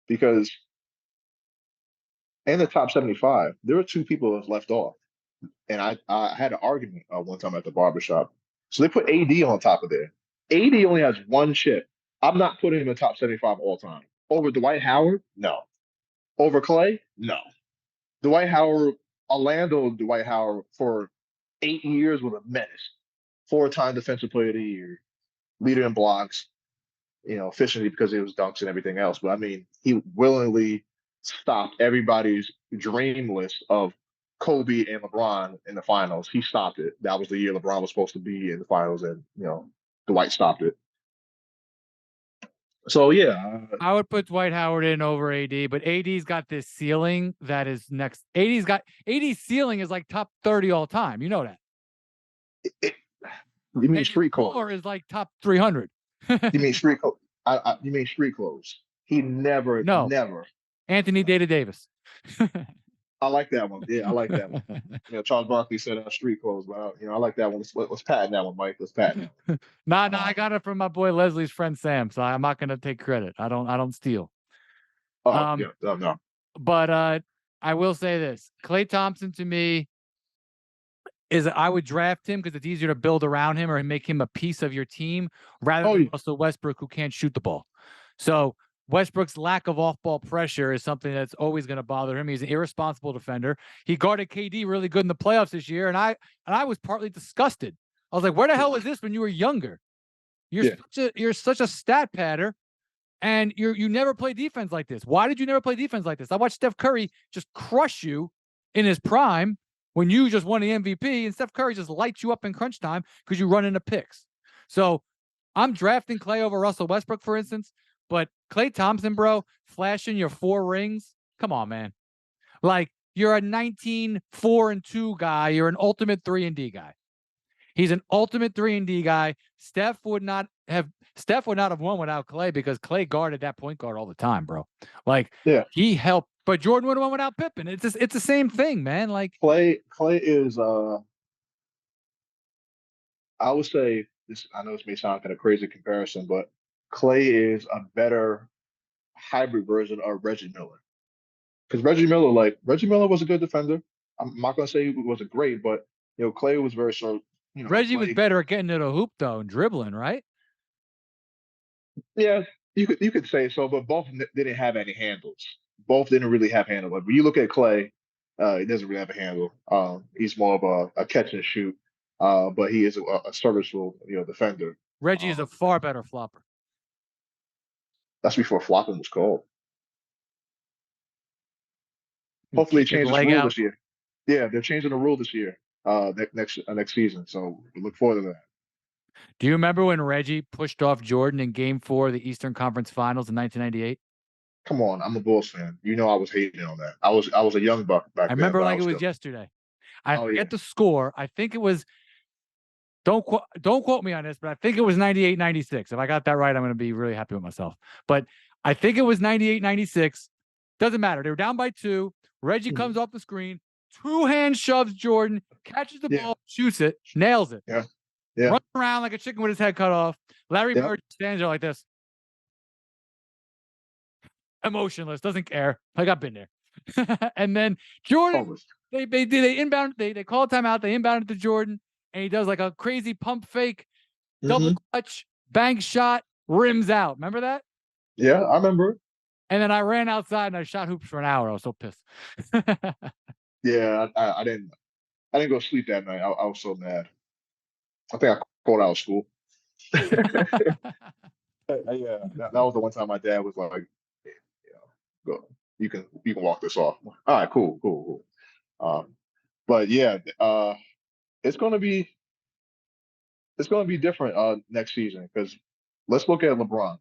S2: Because in the top 75, there were two people that was left off. And I had an argument one time at the barbershop. So they put AD on top of there. AD only has one chip. I'm not putting him in the top 75 all time. Over Dwight Howard? No. Over Klay? No. Dwight Howard, Orlando Dwight Howard for 8 years was a menace. 4-time defensive player of the year, leader in blocks, efficiently because it was dunks and everything else. But I mean, he willingly stopped everybody's dream list of Kobe and LeBron in the finals. He stopped it. That was the year LeBron was supposed to be in the finals, and Dwight stopped it. So yeah,
S1: I would put Dwight Howard in over AD, but AD's got this ceiling that is next. AD's ceiling is like top 30 all time. You know that.
S2: You mean street clothes?
S1: Or is like top 300.
S2: You mean street clothes? You mean street clothes? He never.
S1: Anthony Davis.
S2: I like that one. Yeah, I like that one. Charles Barkley said street clothes, but I like that one. Let's patent that one, Mike. Let's patent it.
S1: Nah, I got it from my boy Leslie's friend Sam, so I'm not gonna take credit. I don't steal.
S2: No.
S1: But I will say this: Klay Thompson to me is I would draft him because it's easier to build around him or make him a piece of your team rather than Russell Westbrook, who can't shoot the ball. So Westbrook's lack of off-ball pressure is something that's always going to bother him. He's an irresponsible defender. He guarded KD really good in the playoffs this year, and I was partly disgusted. I was like, "Where the hell was this when you were younger? You're such a stat padder, and you never play defense like this. Why did you never play defense like this? I watched Steph Curry just crush you in his prime when you just won the MVP, and Steph Curry just lights you up in crunch time because you run into picks. So I'm drafting Klay over Russell Westbrook, for instance. But Klay Thompson, bro, flashing your 4 rings. Come on, man. Like, you're a 19-4-2 guy. You're an ultimate 3-and-D guy. He's an ultimate 3-and-D guy. Steph would not have won without Klay because Klay guarded that point guard all the time, bro. Like, he helped, but Jordan would have won without Pippen. It's the same thing, man. Like
S2: Klay is I would say this. I know this may sound kind of crazy comparison, but Klay is a better hybrid version of Reggie Miller. Because Reggie Miller was a good defender. I'm not gonna say he wasn't great, but Klay was very sort.
S1: Reggie was better at getting to the hoop though and dribbling, right?
S2: Yeah, you could say so, but both didn't have any handles. Both didn't really have handles. Like when you look at Klay, he doesn't really have a handle. He's more of a catch and shoot, but he is a serviceable defender.
S1: Reggie is a far better flopper.
S2: That's before flopping was called. Hopefully, they change the rule this year. Yeah, they're changing the rule this year. Next season. So we look forward to that.
S1: Do you remember when Reggie pushed off Jordan in Game 4 of the Eastern Conference Finals in 1998?
S2: Come on, I'm a Bulls fan. I was hating on that. I was a young buck back then.
S1: I remember like it was yesterday. I forget the score. I think it was. Don't quote me on this, but I think it was 98-96. If I got that right, I'm going to be really happy with myself. But I think it was 98-96. Doesn't matter. They were down by 2. Reggie comes off the screen, 2-hand shoves Jordan, catches the ball, shoots it, nails it.
S2: Yeah.
S1: Runs around like a chicken with his head cut off. Larry Bird stands there like this. Emotionless, doesn't care. Like, I've been there. And then Jordan, they inbound, they call a timeout, they inbound it to Jordan. And he does like a crazy pump fake, double clutch, bank shot, rims out. Remember that?
S2: Yeah, I remember.
S1: And then I ran outside and I shot hoops for an hour. I was so pissed.
S2: Yeah, I didn't go sleep that night. I was so mad. I think I called out of school. Yeah, that was the one time my dad was like, "Go, you can walk this off." All right, cool. But yeah, it's gonna be different next season because let's look at LeBron.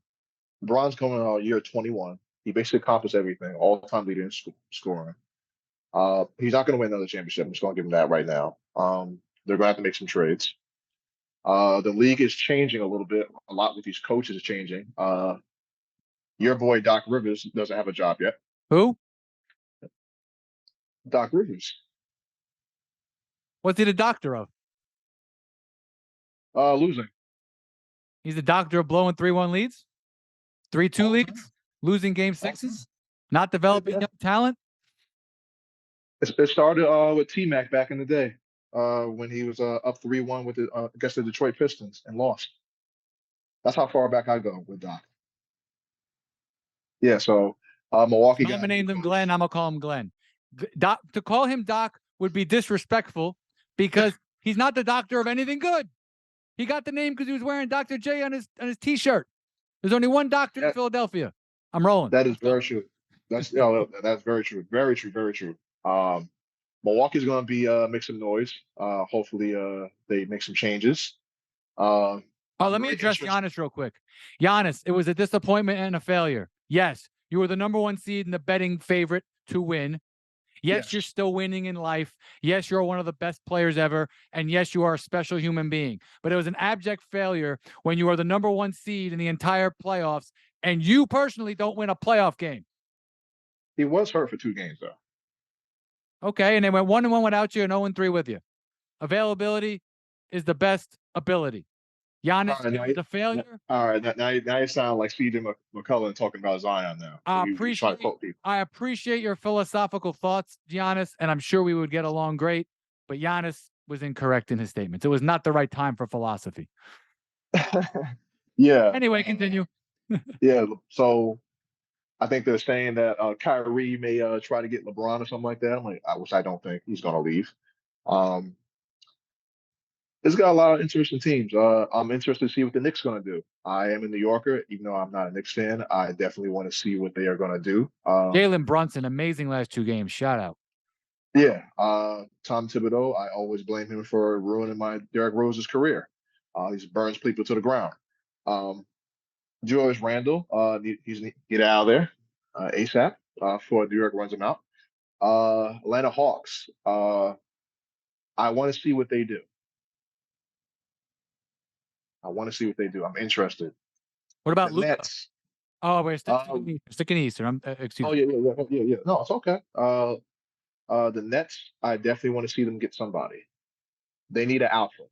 S2: LeBron's coming out year 21. He basically accomplished everything, all-time leader in scoring. He's not going to win another championship. I'm just going to give him that right now. They're going to have to make some trades. The league is changing a little bit. A lot with these coaches changing. Your boy Doc Rivers doesn't have a job yet.
S1: Who?
S2: Doc Rivers.
S1: What's he the doctor of?
S2: Losing.
S1: He's the doctor of blowing 3-1 leads, 3-2
S2: All the
S1: leads,
S2: time.
S1: losing game
S2: All the time.
S1: sixes, not developing
S2: Yeah.
S1: young talent.
S2: It started with T-Mac back in the day when he was up 3-1 with against the Detroit Pistons and lost. That's how far back I go with Doc. Yeah, so Milwaukee
S1: I'm
S2: got
S1: gonna
S2: a new
S1: name him Glenn.
S2: coach.
S1: I'm gonna call him Glenn. Doc, to call him Doc would be disrespectful because he's not the doctor of anything good. He got the name because he was wearing Dr. J on his T-shirt. There's only one doctor in Philadelphia. I'm rolling.
S2: That is very true. That's that's very true. Very true. Very true. Um, Milwaukee's going to be make some noise. Hopefully, they make some changes. Um,
S1: Oh,
S2: I'm
S1: let me
S2: very
S1: address
S2: interested.
S1: Giannis real quick. Giannis, it was a disappointment and a failure. Yes, you were the number one seed and the betting favorite to win. Yes, you're
S2: Yes,
S1: still winning in life. Yes, you're one of the best players ever. And yes, you are a special human being. But it was an abject failure when you are the number one seed in the entire playoffs and you personally don't win a playoff game.
S2: he was hurt for 2 games though.
S1: Okay, and they went 1-1 without you and 0-3 with you. Availability is the best ability.
S2: All
S1: Giannis,
S2: right,
S1: it was a failure.
S2: all right. Now you sound like CJ McCullough talking about Zion now. So he's trying to quote people.
S1: I appreciate your philosophical thoughts, Giannis, and I'm sure we would get along great. But Giannis was incorrect in his statements. It was not the right time for philosophy.
S2: Yeah,
S1: Anyway, continue.
S2: yeah. So I think they're saying that Kyrie may try to get LeBron or something like that. I'm like, I don't think he's going to leave. Um, it's got a lot of interesting teams. I'm interested to see what the Knicks going to do. I am a New Yorker, even though I'm not a Knicks fan. I definitely want to see what they are going to do.
S1: Jalen Brunson, amazing last 2 games. Shout out.
S2: Yeah, Tom Thibodeau. I always blame him for ruining my Derrick Rose's career. He just burns people to the ground. Um, Julius Randle, he's get out of there ASAP before New York runs him out. Atlanta Hawks. I want to see what they do. I want to see what they do. I'm interested.
S1: What about
S2: The
S1: Luka?
S2: Nets.
S1: Oh, we're
S2: Um,
S1: sticking Eastern. Excuse
S2: oh
S1: me.
S2: yeah. No, it's okay. The Nets. I definitely want to see them get somebody. They need an alpha,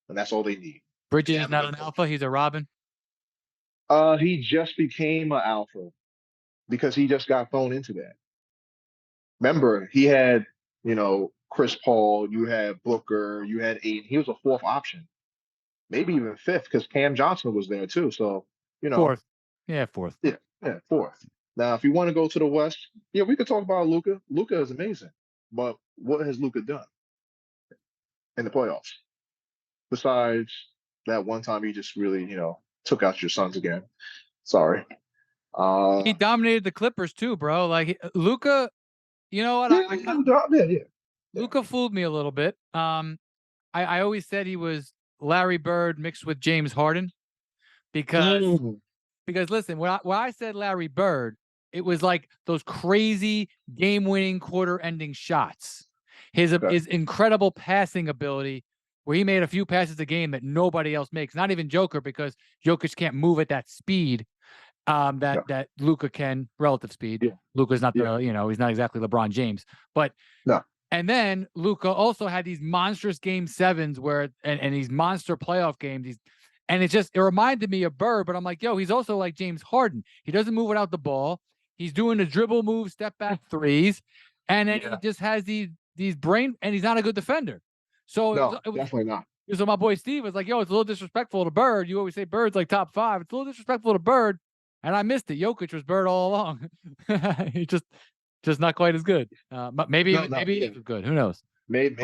S2: and that's all they need. They
S1: Bridges is
S2: have a
S1: not
S2: good
S1: an
S2: coach.
S1: alpha. He's a Robin.
S2: He just became an alpha because he just got thrown into that. Remember, he had, Chris Paul, you had Booker, you had Aiden. He was a fourth option, maybe even fifth, because Cam Johnson was there too. So, you know,
S1: Fourth. Yeah, fourth.
S2: yeah, fourth. Now, if you want to go to the West, yeah, we could talk about Luca. Luca is amazing, but what has Luca done in the playoffs besides that one time he just really, took out your Suns again? Sorry.
S1: He
S2: Uh,
S1: dominated the Clippers too, bro. Like Luka, you know what?
S2: yeah.
S1: Luka fooled me a little bit. I always said he was Larry Bird mixed with James Harden because
S2: Mm,
S1: listen, when I said Larry Bird, it was like those crazy game-winning quarter-ending shots.
S2: okay.
S1: His incredible passing ability, where he made a few passes a game that nobody else makes, not even Joker, because Jokic can't move at that speed
S2: Yeah.
S1: that Luka can, relative speed.
S2: Yeah.
S1: Luka's not
S2: Yeah.
S1: he's not exactly LeBron James, but
S2: No.
S1: and then Luka also had these monstrous game sevens and these monster playoff games. And it reminded me of Bird, but I'm like, yo, he's also like James Harden. He doesn't move without the ball. He's doing the dribble move, step back threes, and then he
S2: Yeah.
S1: just has these brain, and he's not a good defender. So
S2: No, definitely not.
S1: so my boy Steve was like, yo, it's a little disrespectful to Bird. You always say Bird's like top 5. It's a little disrespectful to Bird. And I missed it. Jokic was Bird all along. He just not quite as good. Maybe
S2: No, no,
S1: maybe he
S2: yeah.
S1: was good. Who knows?
S2: Maybe.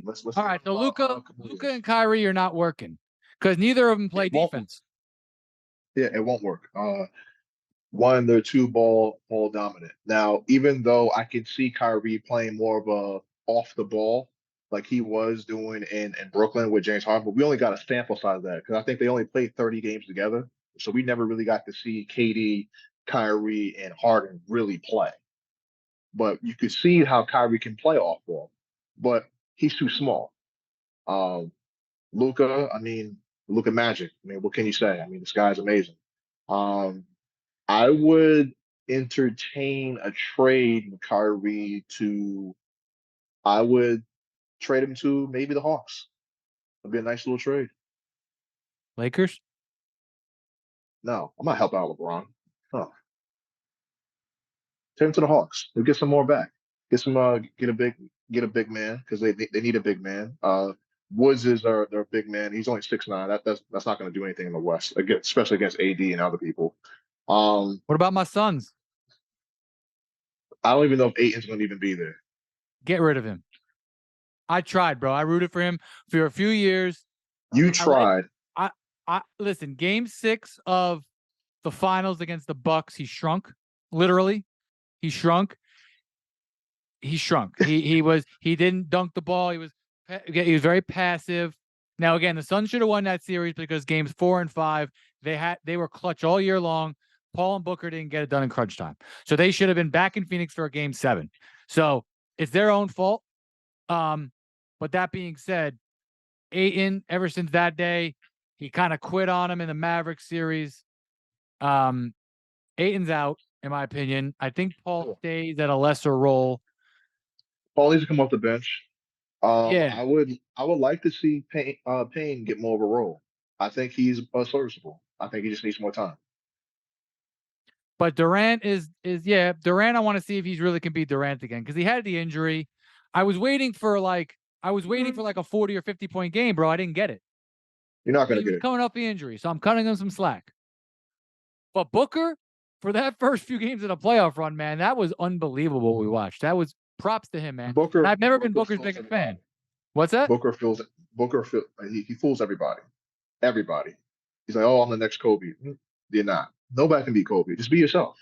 S2: Let's
S1: All
S2: give
S1: right,
S2: him
S1: so Luka,
S2: a couple of
S1: Luka
S2: years.
S1: and Kyrie are not working because neither of them play
S2: It won't.
S1: defense.
S2: Yeah, it won't work. One, they're two ball dominant. Now, even though I can see Kyrie playing more of a off the ball, like he was doing in Brooklyn with James Harden, but we only got a sample size of that because I think they only played 30 games together. So we never really got to see KD, Kyrie, and Harden really play. But you could see how Kyrie can play off ball, but he's too small. Um, Luca, I mean, Luca Magic. I mean, what can you say? I mean, this guy's amazing. Um, I would entertain a trade with Kyrie to. I would trade him to maybe the Hawks. It'd be a nice little trade.
S1: Lakers?
S2: No, I'm not helping out LeBron. No, trade him to the Hawks. We'll get some more back. Get some get a big man because they need a big man. Woods is their big man. He's only 6'9". That's not going to do anything in the West, especially against AD and other people.
S1: What about my Suns?
S2: I don't even know if Aiton's going to even be there.
S1: Get rid of him. I tried, bro. I rooted for him for a few years.
S2: You tried.
S1: I listen. Game 6 of the finals against the Bucks, he shrunk. Literally, he shrunk. He shrunk. He didn't dunk the ball. He was very passive. Now again, the Suns should have won that series because games 4 and 5 they were clutch all year long. Paul and Booker didn't get it done in crunch time, so they should have been back in Phoenix for a game 7. So it's their own fault. But that being said, Ayton, ever since that day, he kind of quit on him in the Mavericks series. Ayton's out, in my opinion. I think Paul stays at a lesser role.
S2: Paul needs to come off the bench.
S1: Yeah.
S2: I would like to see Payne get more of a role. I think he's serviceable. I think he just needs more time.
S1: But Durant is Durant. I want to see if he's really can be Durant again because he had the injury. I was waiting for like a 40 or 50 point game, bro. I didn't get it.
S2: You're not going to get it.
S1: Coming off the injury, so I'm cutting him some slack. But Booker, for that first few games of the playoff run, man, that was unbelievable. What we watched. That was props to him, man.
S2: Booker.
S1: And I've never been Booker's biggest fan. What's that?
S2: Booker fools he fools everybody. Everybody. He's like, oh, I'm the next Kobe. You're not. Nobody can be Kobe. Just be yourself.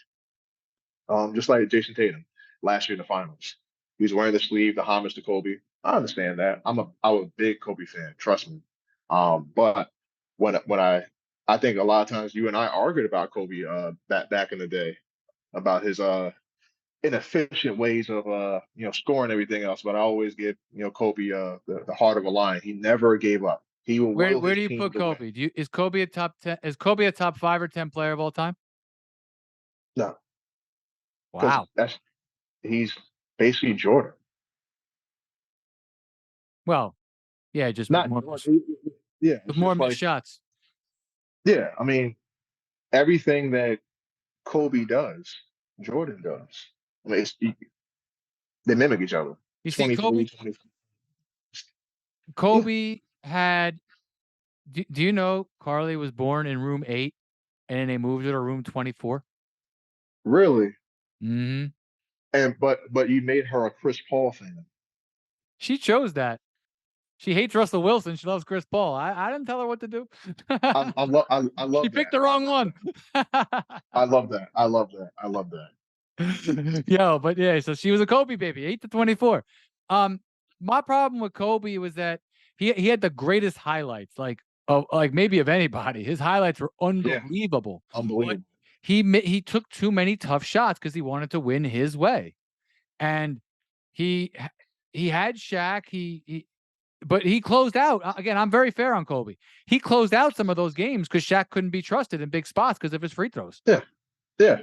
S2: Just like Jason Tatum last year in the finals. He was wearing the sleeve, the homage to Kobe. I understand that. I'm a big Kobe fan. Trust me. But when I think a lot of times you and I argued about Kobe back in the day about his inefficient ways of scoring everything else. But I always give Kobe the heart of a lion. He never gave up. He will.
S1: Where do you put Kobe? Is Kobe a top 10? Is Kobe a top 5 or 10 player of all time?
S2: No.
S1: Wow.
S2: He's basically Jordan.
S1: Well, yeah, just
S2: not
S1: more,
S2: yeah,
S1: with more missed shots.
S2: Yeah, I mean, everything that Kobe does, Jordan does. I mean, they mimic each other.
S1: You see, Kobe had. Do you know Carly was born in room 8, and then they moved her to room 24?
S2: Really?
S1: Mm-hmm.
S2: And but you made her a Chris Paul fan.
S1: She chose that. She hates Russell Wilson. She loves Chris Paul. I didn't tell her what to do.
S2: I love.
S1: She picked the wrong one.
S2: I love that. I love that.
S1: Yo, but yeah, so she was a Kobe baby, 8 to 24. My problem with Kobe was that he had the greatest highlights, like maybe of anybody. His highlights were unbelievable.
S2: Yeah, unbelievable.
S1: But he took too many tough shots because he wanted to win his way, and he had Shaq. But he closed out. Again, I'm very fair on Kobe. He closed out some of those games because Shaq couldn't be trusted in big spots because of his free throws.
S2: Yeah.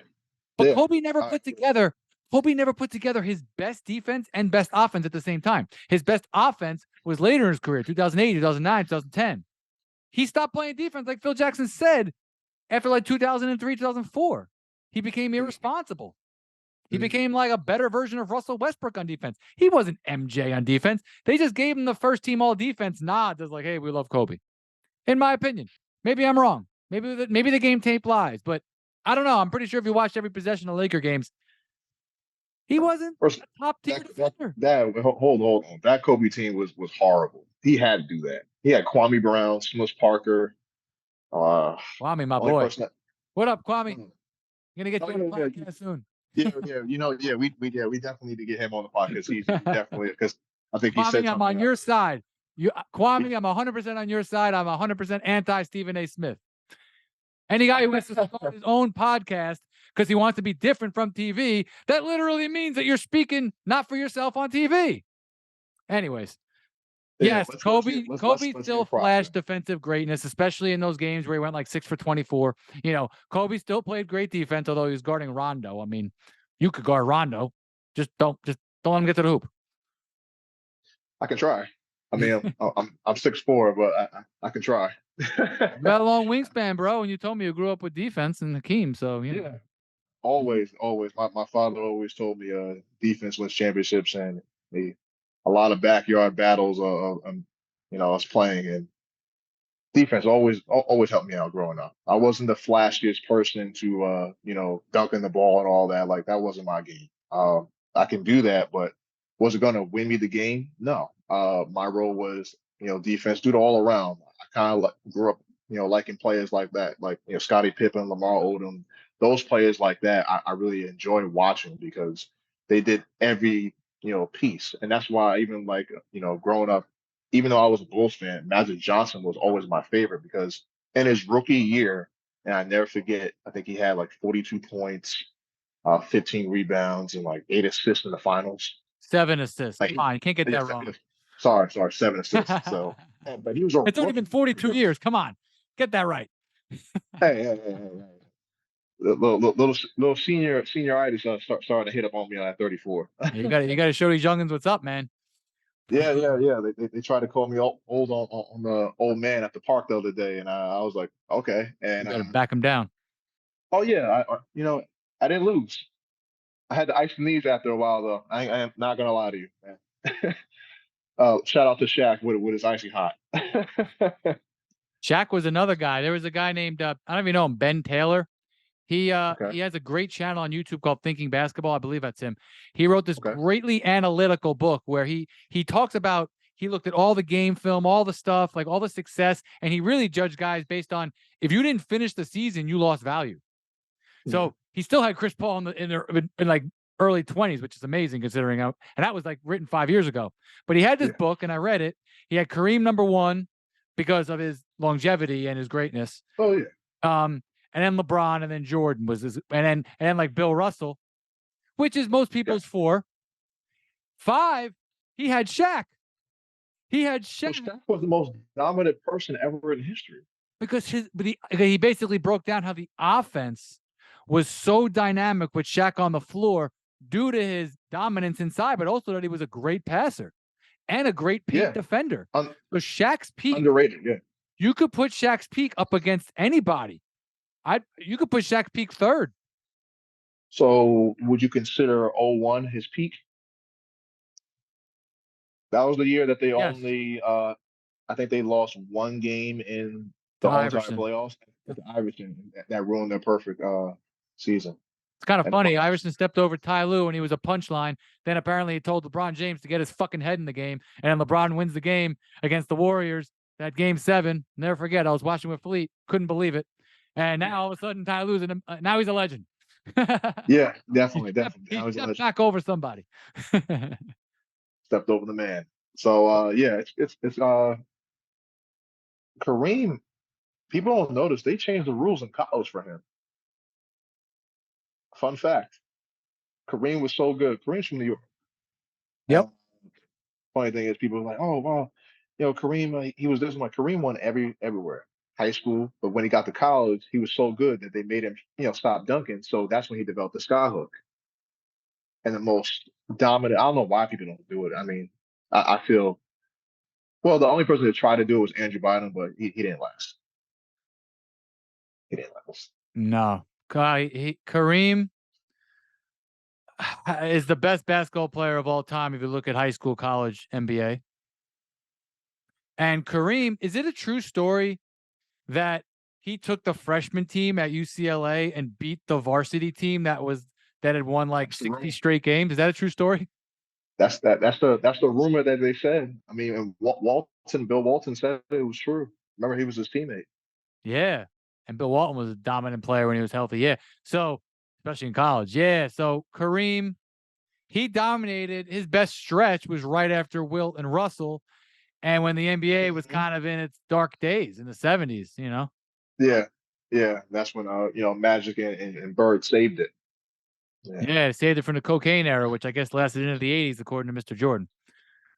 S1: But Kobe never put together his best defense and best offense at the same time. His best offense was later in his career, 2008, 2009, 2010. He stopped playing defense, like Phil Jackson said, after like 2003, 2004. He became irresponsible. He became like a better version of Russell Westbrook on defense. He wasn't MJ on defense. They just gave him the first team all defense nod. It's like, hey, we love Kobe. In my opinion, maybe I'm wrong. Maybe the game tape lies, but I don't know. I'm pretty sure if you watched every possession of Laker games, he wasn't a top tier defender.
S2: Hold on. That Kobe team was horrible. He had to do that. He had Kwame Brown, Smush Parker.
S1: Kwame, my boy. What up, Kwame? I'm gonna get you on the podcast soon.
S2: We definitely need to get him on the podcast. He's definitely, because I think he said something.
S1: I'm on your side. Kwame, I'm 100% on your side. I'm 100% anti Stephen A. Smith. Any guy who wants to start his own podcast because he wants to be different from TV, that literally means that you're speaking not for yourself on TV. Anyways, yes, Kobe still flashed defensive greatness, especially in those games where he went like 6 for 24. Kobe still played great defense, although he was guarding Rondo. I mean, you could guard Rondo. Just don't let him get to the hoop.
S2: I can try. I mean, I'm 6'4", but I can try.
S1: You got a long wingspan, bro, and you told me you grew up with defense and Hakeem, so you know.
S2: Yeah, always, always. My father always told me, defense wins championships, and he, a lot of backyard battles, us playing, and defense always helped me out growing up. I wasn't the flashiest person to dunking the ball and all that. Like that wasn't my game. I can do that, but was it going to win me the game? No. My role was defense, do it all around. I kind of grew up liking players like that, like Scottie Pippen, Lamar Odom, those players like that. I really enjoy watching because they did every piece, and that's why even like growing up, even though I was a Bulls fan, Magic Johnson was always my favorite because in his rookie year, and I never forget, I think he had like 42 points, 15 rebounds, and like 8 assists in the finals.
S1: 7 assists.
S2: Like,
S1: Come on, you can't get
S2: yes,
S1: that wrong.
S2: yes. Sorry, 7 assists. So, but he was a
S1: It's only been
S2: rookie.
S1: 42 years. Come on, get that right.
S2: Hey. Little senioritis starting to hit up on me at 34.
S1: You got to show these youngins what's up, man.
S2: Yeah. They tried to call me old on the old man at the park the other day, and I was like, okay.
S1: You
S2: And
S1: got to back them down.
S2: oh yeah, I didn't lose. I had to ice the knees after a while though. I am not gonna lie to you, man. Shout out to Shaq with his icy hot.
S1: Shaq was another guy. There was a guy named I don't even know him, Ben Taylor.
S2: Okay.
S1: He has a great channel on YouTube called Thinking Basketball. I believe that's him. He wrote this
S2: Okay.
S1: greatly analytical book where he talks about he looked at all the game film, all the stuff, like all the success, and he really judged guys based on if you didn't finish the season, you lost value. So he still had Chris Paul in like early 20s, which is amazing considering and that was like written 5 years ago. But he had this book and I read it. He had Kareem #1 because of his longevity and his greatness.
S2: Oh yeah.
S1: And then LeBron, and then Jordan was his, and then like Bill Russell, which is most people's 4. 5, he had Shaq. He had
S2: So
S1: Shaq
S2: Shaq was the most dominant person ever in history.
S1: because he basically broke down how the offense was so dynamic with Shaq on the floor due to his dominance inside, but also that he was a great passer and a great peak defender. So Shaq's peak,
S2: underrated. Yeah.
S1: You could put Shaq's peak up against anybody. You could put Shaq peak 3rd.
S2: So would you consider 01 his peak? That was the year that they only I think they lost one game in the whole entire playoffs. Iverson that ruined their perfect season.
S1: It's kind of funny. Iverson stepped over Ty Lue and he was a punchline. Then apparently he told LeBron James to get his fucking head in the game. And then LeBron wins the game against the Warriors. That game 7. Never forget. I was watching with Fleet. Couldn't believe it. And now all of a sudden Ty Lue's now he's a legend.
S2: Yeah, definitely.
S1: He stepped back over somebody.
S2: Stepped over the man. So it's Kareem. People don't notice they changed the rules in college for him. Fun fact: Kareem was so good. Kareem's from New York.
S1: Yep.
S2: Funny thing is, people are like, "Oh, well, Kareem, he was this one." Kareem won everywhere, high school, but when he got to college, he was so good that they made him, stop dunking. So that's when he developed the sky hook. And the most dominant. I don't know why people don't do it. I mean, I feel. Well, the only person that tried to do it was Andrew Bynum, but he didn't last. He didn't last.
S1: No, Kareem is the best basketball player of all time if you look at high school, college, NBA. And Kareem, is it a true story that he took the freshman team at UCLA and beat the varsity team that had won like 60 straight games? Is that a true story?
S2: That's the rumor that they said. I mean, and Bill Walton said it was true. Remember, he was his teammate.
S1: Yeah, and Bill Walton was a dominant player when he was healthy. Yeah, so especially in college. Yeah, so Kareem, he dominated. His best stretch was right after Wilt and Russell, and when the NBA was kind of in its dark days in the 70s.
S2: Yeah, that's when Magic and Bird saved it.
S1: Yeah, saved it from the cocaine era, which I guess lasted into the 80s, according to Mr. Jordan.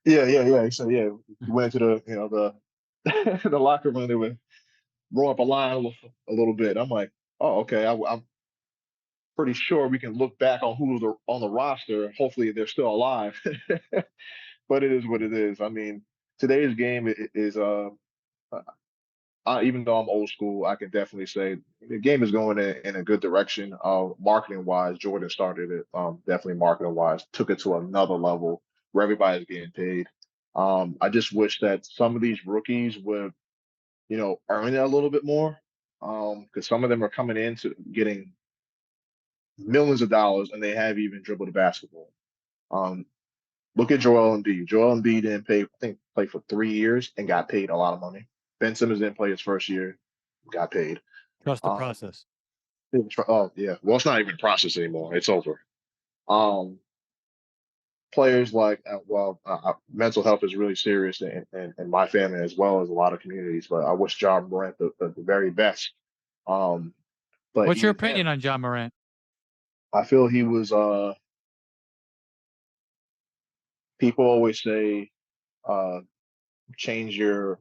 S2: Yeah. So he went to the the locker room. They would roll up a line a little bit. I'm like, oh, okay. I'm pretty sure we can look back on who's on the roster. Hopefully, they're still alive. but it is what it is. I mean, today's game is even though I'm old school, I can definitely say the game is going in a good direction. Marketing wise, Jordan started it. Definitely marketing wise, took it to another level where everybody's getting paid. I just wish that some of these rookies would, earn it a little bit more. Because some of them are coming into getting millions of dollars and they haven't even dribbled a basketball. Um, Look at Joel Embiid. Joel Embiid didn't play, I think, play for 3 years and got paid a lot of money. Ben Simmons didn't play his first year, got paid.
S1: Trust the
S2: Um,
S1: process.
S2: oh yeah, well, it's not even a process anymore. It's over. Um, Players like, mental health is really serious in my family as well as a lot of communities. But I wish Ja Morant the very best. Um, but
S1: What's your
S2: even
S1: opinion
S2: him,
S1: on Ja Morant?
S2: I feel he was. People always say, uh, change your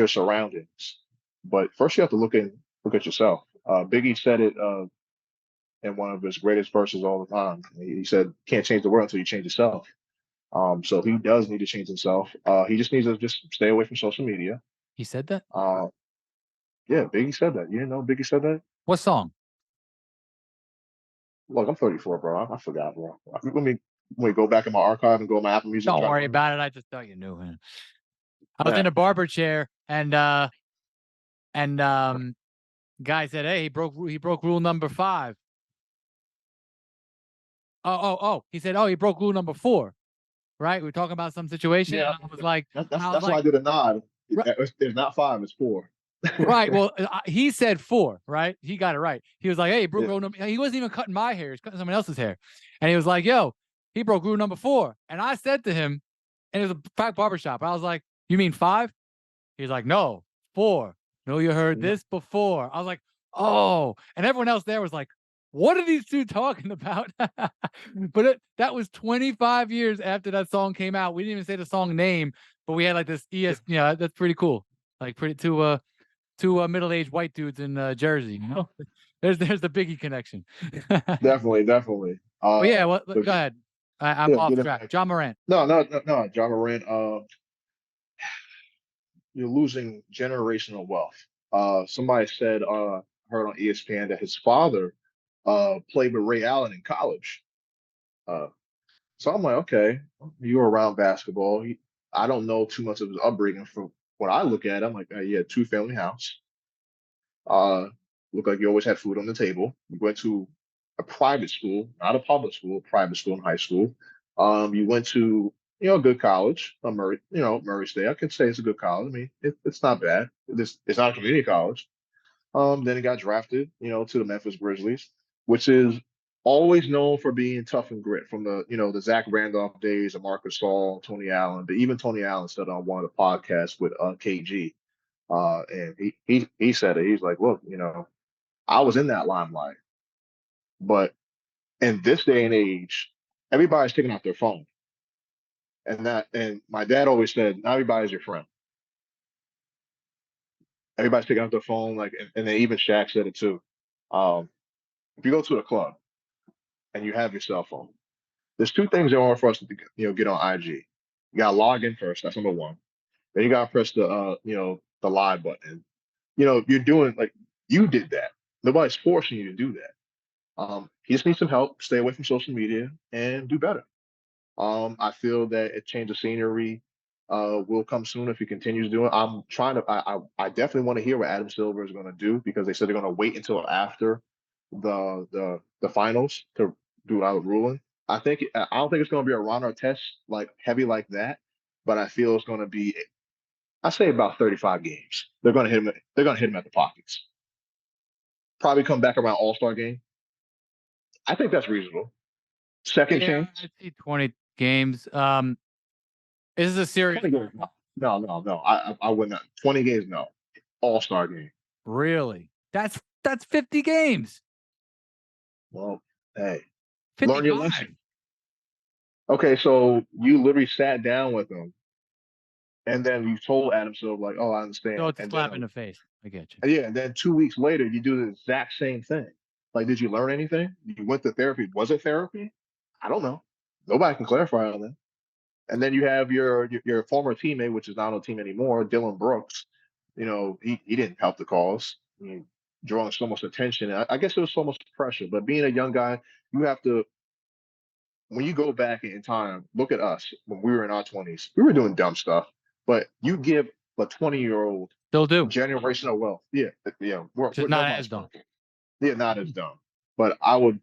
S2: surroundings. But first, you have to look at yourself. Biggie said it in one of his greatest verses all the time. He said, "Can't change the world until you change yourself." So he does need to change himself. He just needs to just stay away from social media.
S1: He said that?
S2: Uh, yeah, Biggie said that. You didn't know Biggie said that?
S1: What song?
S2: Look, I'm 34, bro. I forgot, bro. Let me go back in my archive and go to my Apple Music.
S1: Don't
S2: Try to
S1: worry
S2: find it.
S1: about it. I just thought you knew him. I was
S2: Yeah,
S1: in a barber chair and guy said, "Hey, he broke rule number 5." Oh. He said, "Oh, he broke rule number 4." Right? We were talking about some situation, and
S2: yeah.
S1: I was like,
S2: That's why I did a nod. It's not five, it's four.
S1: right. Well, he said 4, right? He got it right. He was like, "Hey, he broke
S2: Yeah.
S1: rule number." He wasn't even cutting my hair; he's cutting someone else's hair, and he was like, "Yo, he broke rule number 4." And I said to him, and it was a fact barbershop. I was like, "You mean 5?" He's like, "No, 4." No, you heard
S2: No,
S1: this before. I was like, "Oh," and everyone else there was like, "What are these two talking about?" But that was 25 years after that song came out. We didn't even say the song name, but we had like this
S2: yeah,
S1: Yeah, that's pretty cool. Like pretty two middle-aged white dudes in Jersey. You know, there's the Biggie connection. But
S2: definitely, definitely.
S1: yeah, well,
S2: But
S1: go ahead. I'm
S2: yeah,
S1: off
S2: getting
S1: track.
S2: back.
S1: John Morant.
S2: No. John Morant, you're losing generational wealth. Somebody said, heard on ESPN that his father played with Ray Allen in college. Uh, so I'm like, okay, you were around basketball. I don't know too much of his upbringing. From what I look at, I'm like, yeah, two-family house. Uh, Looked like you always had food on the table. You went to a private school, not a public school, a private school in high school. You went to, a good college, Murray State. I could say it's a good college. I mean, it's not bad. It's not a community college. Then he got drafted, to the Memphis Grizzlies, which is always known for being tough and grit from the Zach Randolph days of Marcus Gasol, Tony Allen, but even Tony Allen said on one of the podcasts with KG, and he said it. He's like, look, I was in that limelight, but in this day and age, everybody's taking out their phone, and my dad always said, not everybody's your friend. Everybody's taking out their phone, like, and then even Shaq said it too. Um, if you go to a club and you have your cell phone, there's two things in order for us to get on IG. You gotta log in first. That's number one. Then you gotta press the live button. You're doing like you did that. Nobody's forcing you to do that. He just needs some help. Stay away from social media and do better. I feel that a change of scenery will come soon if he continues doing. I'm trying to. I definitely want to hear what Adam Silver is going to do because they said they're going to wait until after the finals to do out ruling. I don't think it's going to be a run or test like heavy like that, but I feel it's going to be. I say about 35 games. They're going to hit him. They're going to hit him at the pockets. Probably come back around All Star game. I think that's reasonable. Second
S1: Yeah,
S2: chance.
S1: I'd say 20 games. This is a serious
S2: 20 games. No. I would not. 20 games, no. All Star game.
S1: Really? That's 50 games.
S2: Well, hey, learn your
S1: 55.
S2: lesson. Okay, so you literally sat down with him, and then you told Adam Silver like, "Oh, I
S1: So
S2: understand,"
S1: it's a
S2: and
S1: slap in
S2: then
S1: the face. I get you.
S2: yeah, and then 2 weeks later, you do the exact same thing. Like, did you learn anything? You went to therapy. Was it therapy? I don't know. Nobody can clarify on that. And then you have your former teammate, which is not on the team anymore, Dylan Brooks. He didn't help the cause. I mean, drawing so much attention. I guess it was so much pressure. But being a young guy, you have to, when you go back in time, look at us when we were in our 20s. We were doing dumb stuff, but you give a 20-year-old
S1: Still do.
S2: generational wealth. Yeah, yeah.
S1: Just not as dumb.
S2: Yeah, not as dumb. But I don't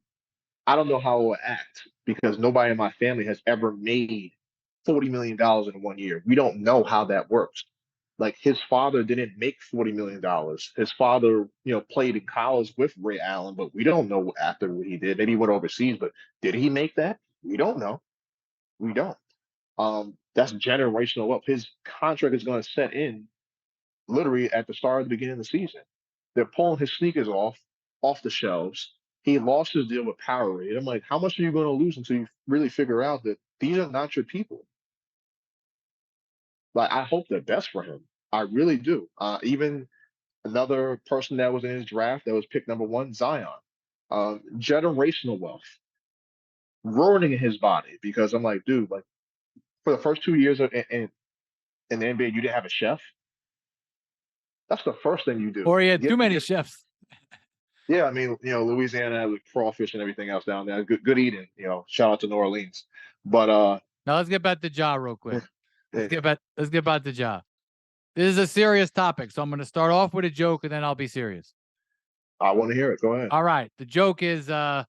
S2: know how I would act because nobody in my family has ever made $40 million in 1 year. We don't know how that works. Like his father didn't make $40 million. His father, played in college with Ray Allen, but we don't know after what he did. Maybe he went overseas, but did he make that? We don't know. We don't. That's generational wealth. His contract is going to set in literally at the start of the beginning of the season. They're pulling his sneakers off the shelves. He lost his deal with Powerade. I'm like, how much are you going to lose until you really figure out that these are not your people? Like, I hope the best for him. I really do. Even another person that was in his draft that was picked number one, Zion. Generational wealth ruining his body because I'm like, dude, like for the first 2 years in the NBA, you didn't have a chef. That's the first thing you do.
S1: Or he had too many chefs.
S2: Yeah, I mean, Louisiana with crawfish and everything else down there. Good eating. Shout out to New Orleans. But
S1: now let's get back to Ja real quick. Let's get back to Ja. This is a serious topic, so I'm going to start off with a joke and then I'll be serious.
S2: I want to hear it. Go ahead.
S1: All right. The joke is this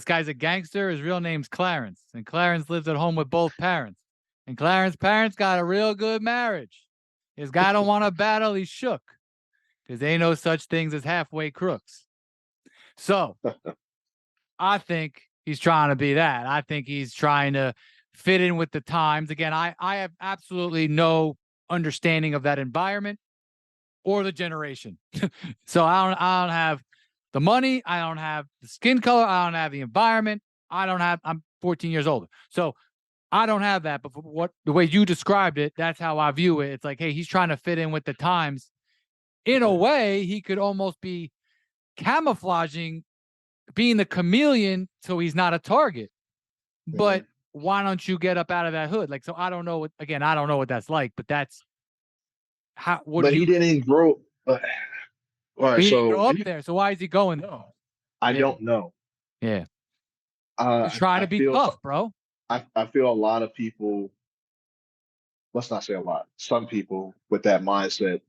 S1: guy's a gangster. His real name's Clarence, and Clarence lives at home with both parents. And Clarence's parents got a real good marriage. His guy don't want to battle. He's shook because there ain't no such things as halfway crooks. So I think he's trying to be that. I think he's trying to fit in with the times. Again, I have absolutely no understanding of that environment or the generation. So I don't have the money. I don't have the skin color. I don't have the environment. I'm 14 years older. So I don't have that. But the way you described it, that's how I view it. It's like, hey, he's trying to fit in with the times. In a way, he could almost be camouflaging, being the chameleon so he's not a target. But why don't you get up out of that hood? Like, so I don't know what that's like, but that's how.
S2: He didn't grow. All right,
S1: he didn't grow up there. So why is he going there?
S2: I don't know.
S1: Yeah. He's trying to be tough, bro.
S2: I feel a lot of people, let's not say a lot, some people with that mindset,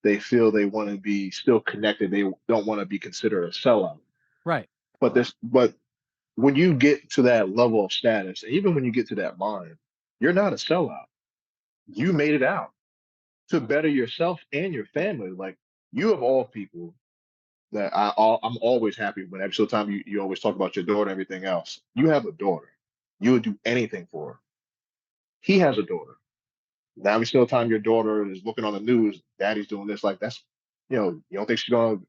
S2: they feel they want to be still connected. They don't want to be considered a sellout.
S1: Right.
S2: But when you get to that level of status, and even when you get to that mind, you're not a sellout. You made it out to better yourself and your family. Like you of all people that I'm always happy when every single time you always talk about your daughter and everything else. You have a daughter. You would do anything for her. He has a daughter. Now every single time your daughter is looking on the news, daddy's doing this, like that's you don't think she's gonna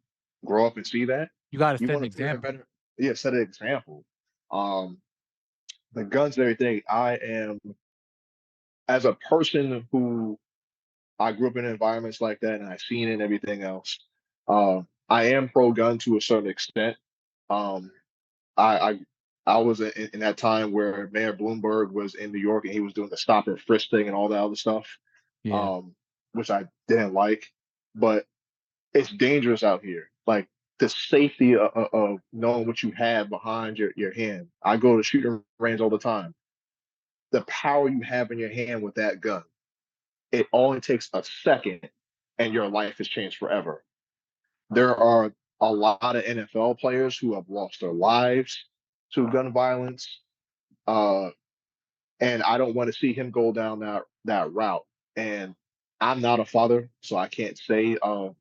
S2: grow up and see that?
S1: You gotta set an example.
S2: Yeah, set an example. The guns and everything, I am as a person who I grew up in environments like that and I've seen it and everything else. I am pro gun to a certain extent. Um, I I was in that time where Mayor Bloomberg was in New York and he was doing the stop and frisk thing and all that other stuff,
S1: Yeah.
S2: which I didn't like. But it's dangerous out here. Like the safety of knowing what you have behind your hand. I go to shooting range all the time. The power you have in your hand with that gun, it only takes a second and your life has changed forever. There are a lot of NFL players who have lost their lives to gun violence. Uh, and I don't want to see him go down that route. And I'm not a father, so I can't say from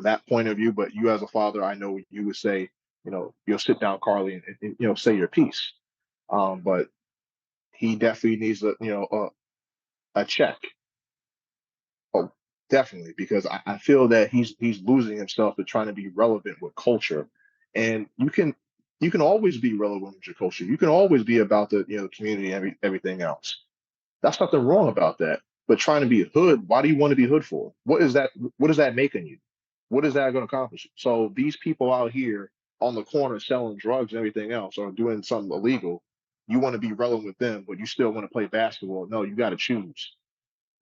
S2: that point of view, but you as a father, I know you would say, you'll sit down, Carly, and say your piece. But he definitely needs a check. Oh, definitely, because I feel that he's losing himself to trying to be relevant with culture, and you can always be relevant with your culture. You can always be about the community, everything else. That's nothing wrong about that. But trying to be hood, why do you want to be hood for? What is that? What does that make in you? What is that going to accomplish? So these people out here on the corner selling drugs and everything else or doing something illegal, you want to be relevant with them, but you still want to play basketball. No, you got to choose.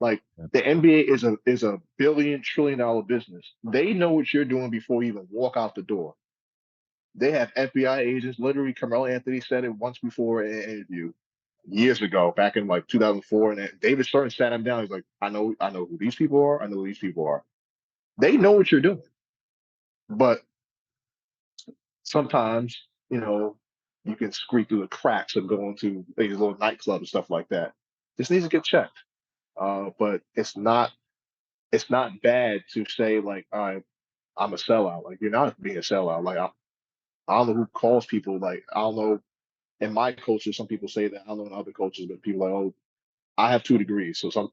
S2: Like the NBA is a billion-trillion-dollar business. They know what you're doing before you even walk out the door. They have FBI agents. Literally, Carmelo Anthony said it once before in an interview years ago, back in like 2004. And then David Stern sat him down. He's like, I know who these people are. I know who these people are. They know what you're doing. But sometimes, you can squeak through the cracks of going to these little nightclubs and stuff like that. This needs to get checked. But it's not bad to say like, I'm a sellout. Like you're not being a sellout. Like I don't know who calls people like I don't know. In my culture, some people say that. I don't know in other cultures, but people are like, oh, I have 2 degrees. So some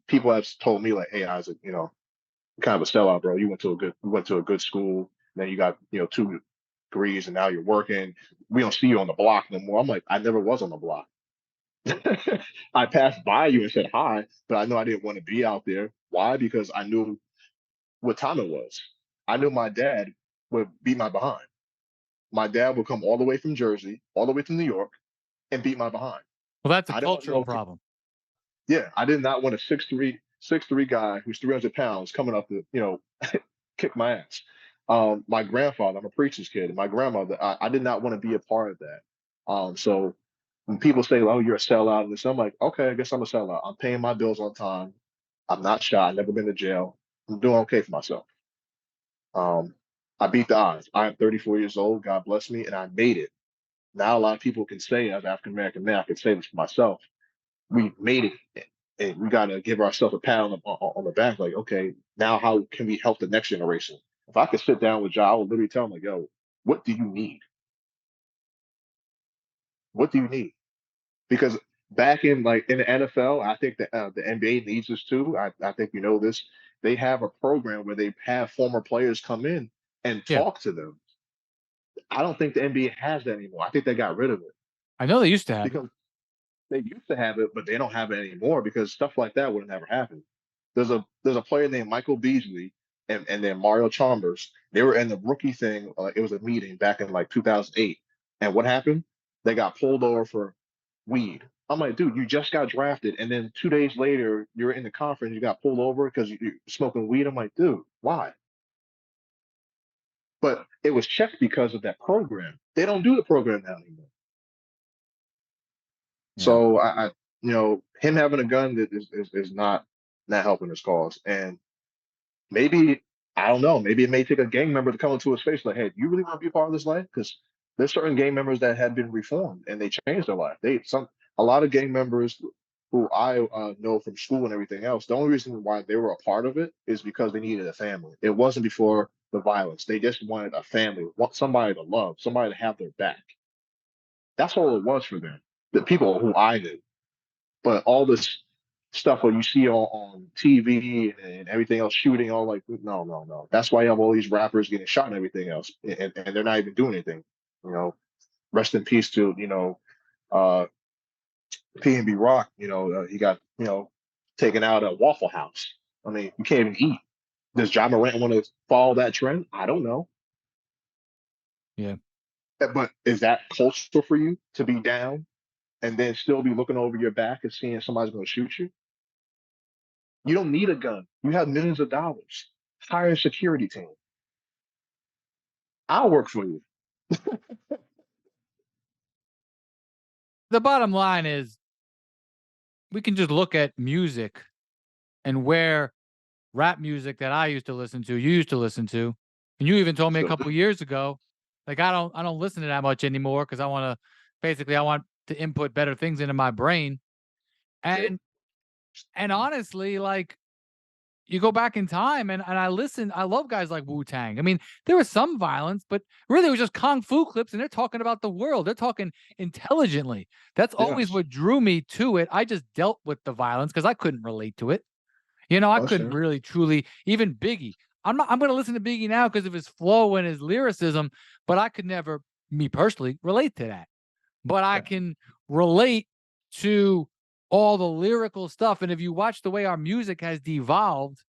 S2: people have told me like, hey, Isaac, you're kind of a sellout, bro. You went to a good school, then you got 2 degrees, and now you're working. We don't see you on the block no more. I'm like, I never was on the block. I passed by you and said hi, but I know I didn't want to be out there. Why? Because I knew what time it was. I knew my dad would beat my behind. My dad would come all the way from Jersey, all the way to New York, and beat my behind.
S1: Well, that's a
S2: I don't
S1: cultural
S2: know.
S1: problem.
S2: Yeah, I did not want a 6'3" guy who's 300 pounds coming up to kick my ass. My grandfather, I'm a preacher's kid, and my grandmother, I did not want to be a part of that. So when people say, "Oh, you're a sellout," and this, I'm like, okay, I guess I'm a sellout. I'm paying my bills on time. I'm not shy. I've never been to jail. I'm doing okay for myself. Um, I beat the odds. I am 34 years old. God bless me, and I made it. Now a lot of people can say, as African American man, I can say this for myself. We made it, and we got to give ourselves a pat on the back. Like, okay, now how can we help the next generation? If I could sit down with Ja, I would literally tell him, like, yo, what do you need? What do you need? Because back in like in the NFL, I think the NBA needs this too. I think you know this. They have a program where they have former players come in and
S1: Yeah,
S2: talk to them. I don't think the NBA has that anymore. I think they got rid of it
S1: I know they used to have it.
S2: because they used to have it, but they don't have it anymore because stuff like that would have never happened. There's a player named Michael Beasley and then Mario Chalmers. They were in the rookie thing. It was a meeting back in like 2008. And what happened? They got pulled over for weed. I'm like, dude, you just got drafted, and then 2 days later, you're in the conference. You got pulled over because you're smoking weed. I'm like, dude, why? But it was checked because of that program. They don't do the program now anymore.
S1: Yeah.
S2: So him having a gun that is not helping his cause. And maybe I don't know. Maybe it may take a gang member to come into his face like, "Hey, do you really want to be a part of this life?" Because there's certain gang members that had been reformed and they changed their life. A lot of gang members who I know from school and everything else. The only reason why they were a part of it is because they needed a family. It wasn't before the violence. They just wanted a family, want somebody to love, somebody to have their back. That's all it was for them. The people who I knew. But all this stuff what you see on TV and everything else shooting, all like, no, no, no. That's why you have all these rappers getting shot and everything else, and they're not even doing anything. You know, rest in peace to uh, P&B Rock. He got taken out at Waffle House. I mean, you can't even eat. Does Ja Morant want to follow that trend? I don't know.
S1: Yeah.
S2: But is that cultural for you to be down and then still be looking over your back and seeing somebody's going to shoot you? You don't need a gun. You have millions of dollars. Hire a security team. I'll work for you.
S1: The bottom line is we can just look at music and where rap music that I used to listen to, you used to listen to, and you even told me a
S2: So,
S1: couple years ago, like I don't listen to that much anymore because I want to input better things into my brain.
S2: okay.
S1: And honestly, like you go back in time and I love guys like Wu-Tang. I mean, there was some violence, but really it was just kung fu clips and they're talking about the world. They're talking intelligently. That's always
S2: Yes,
S1: what drew me to it. I just dealt with the violence because I couldn't relate to it. I
S2: I
S1: couldn't
S2: understand.
S1: really truly even Biggie. I'm gonna listen to Biggie now because of his flow and his lyricism, but I could never, me personally, relate to that. But I
S2: Yeah,
S1: can relate to all the lyrical stuff. And if you watch the way our music has devolved,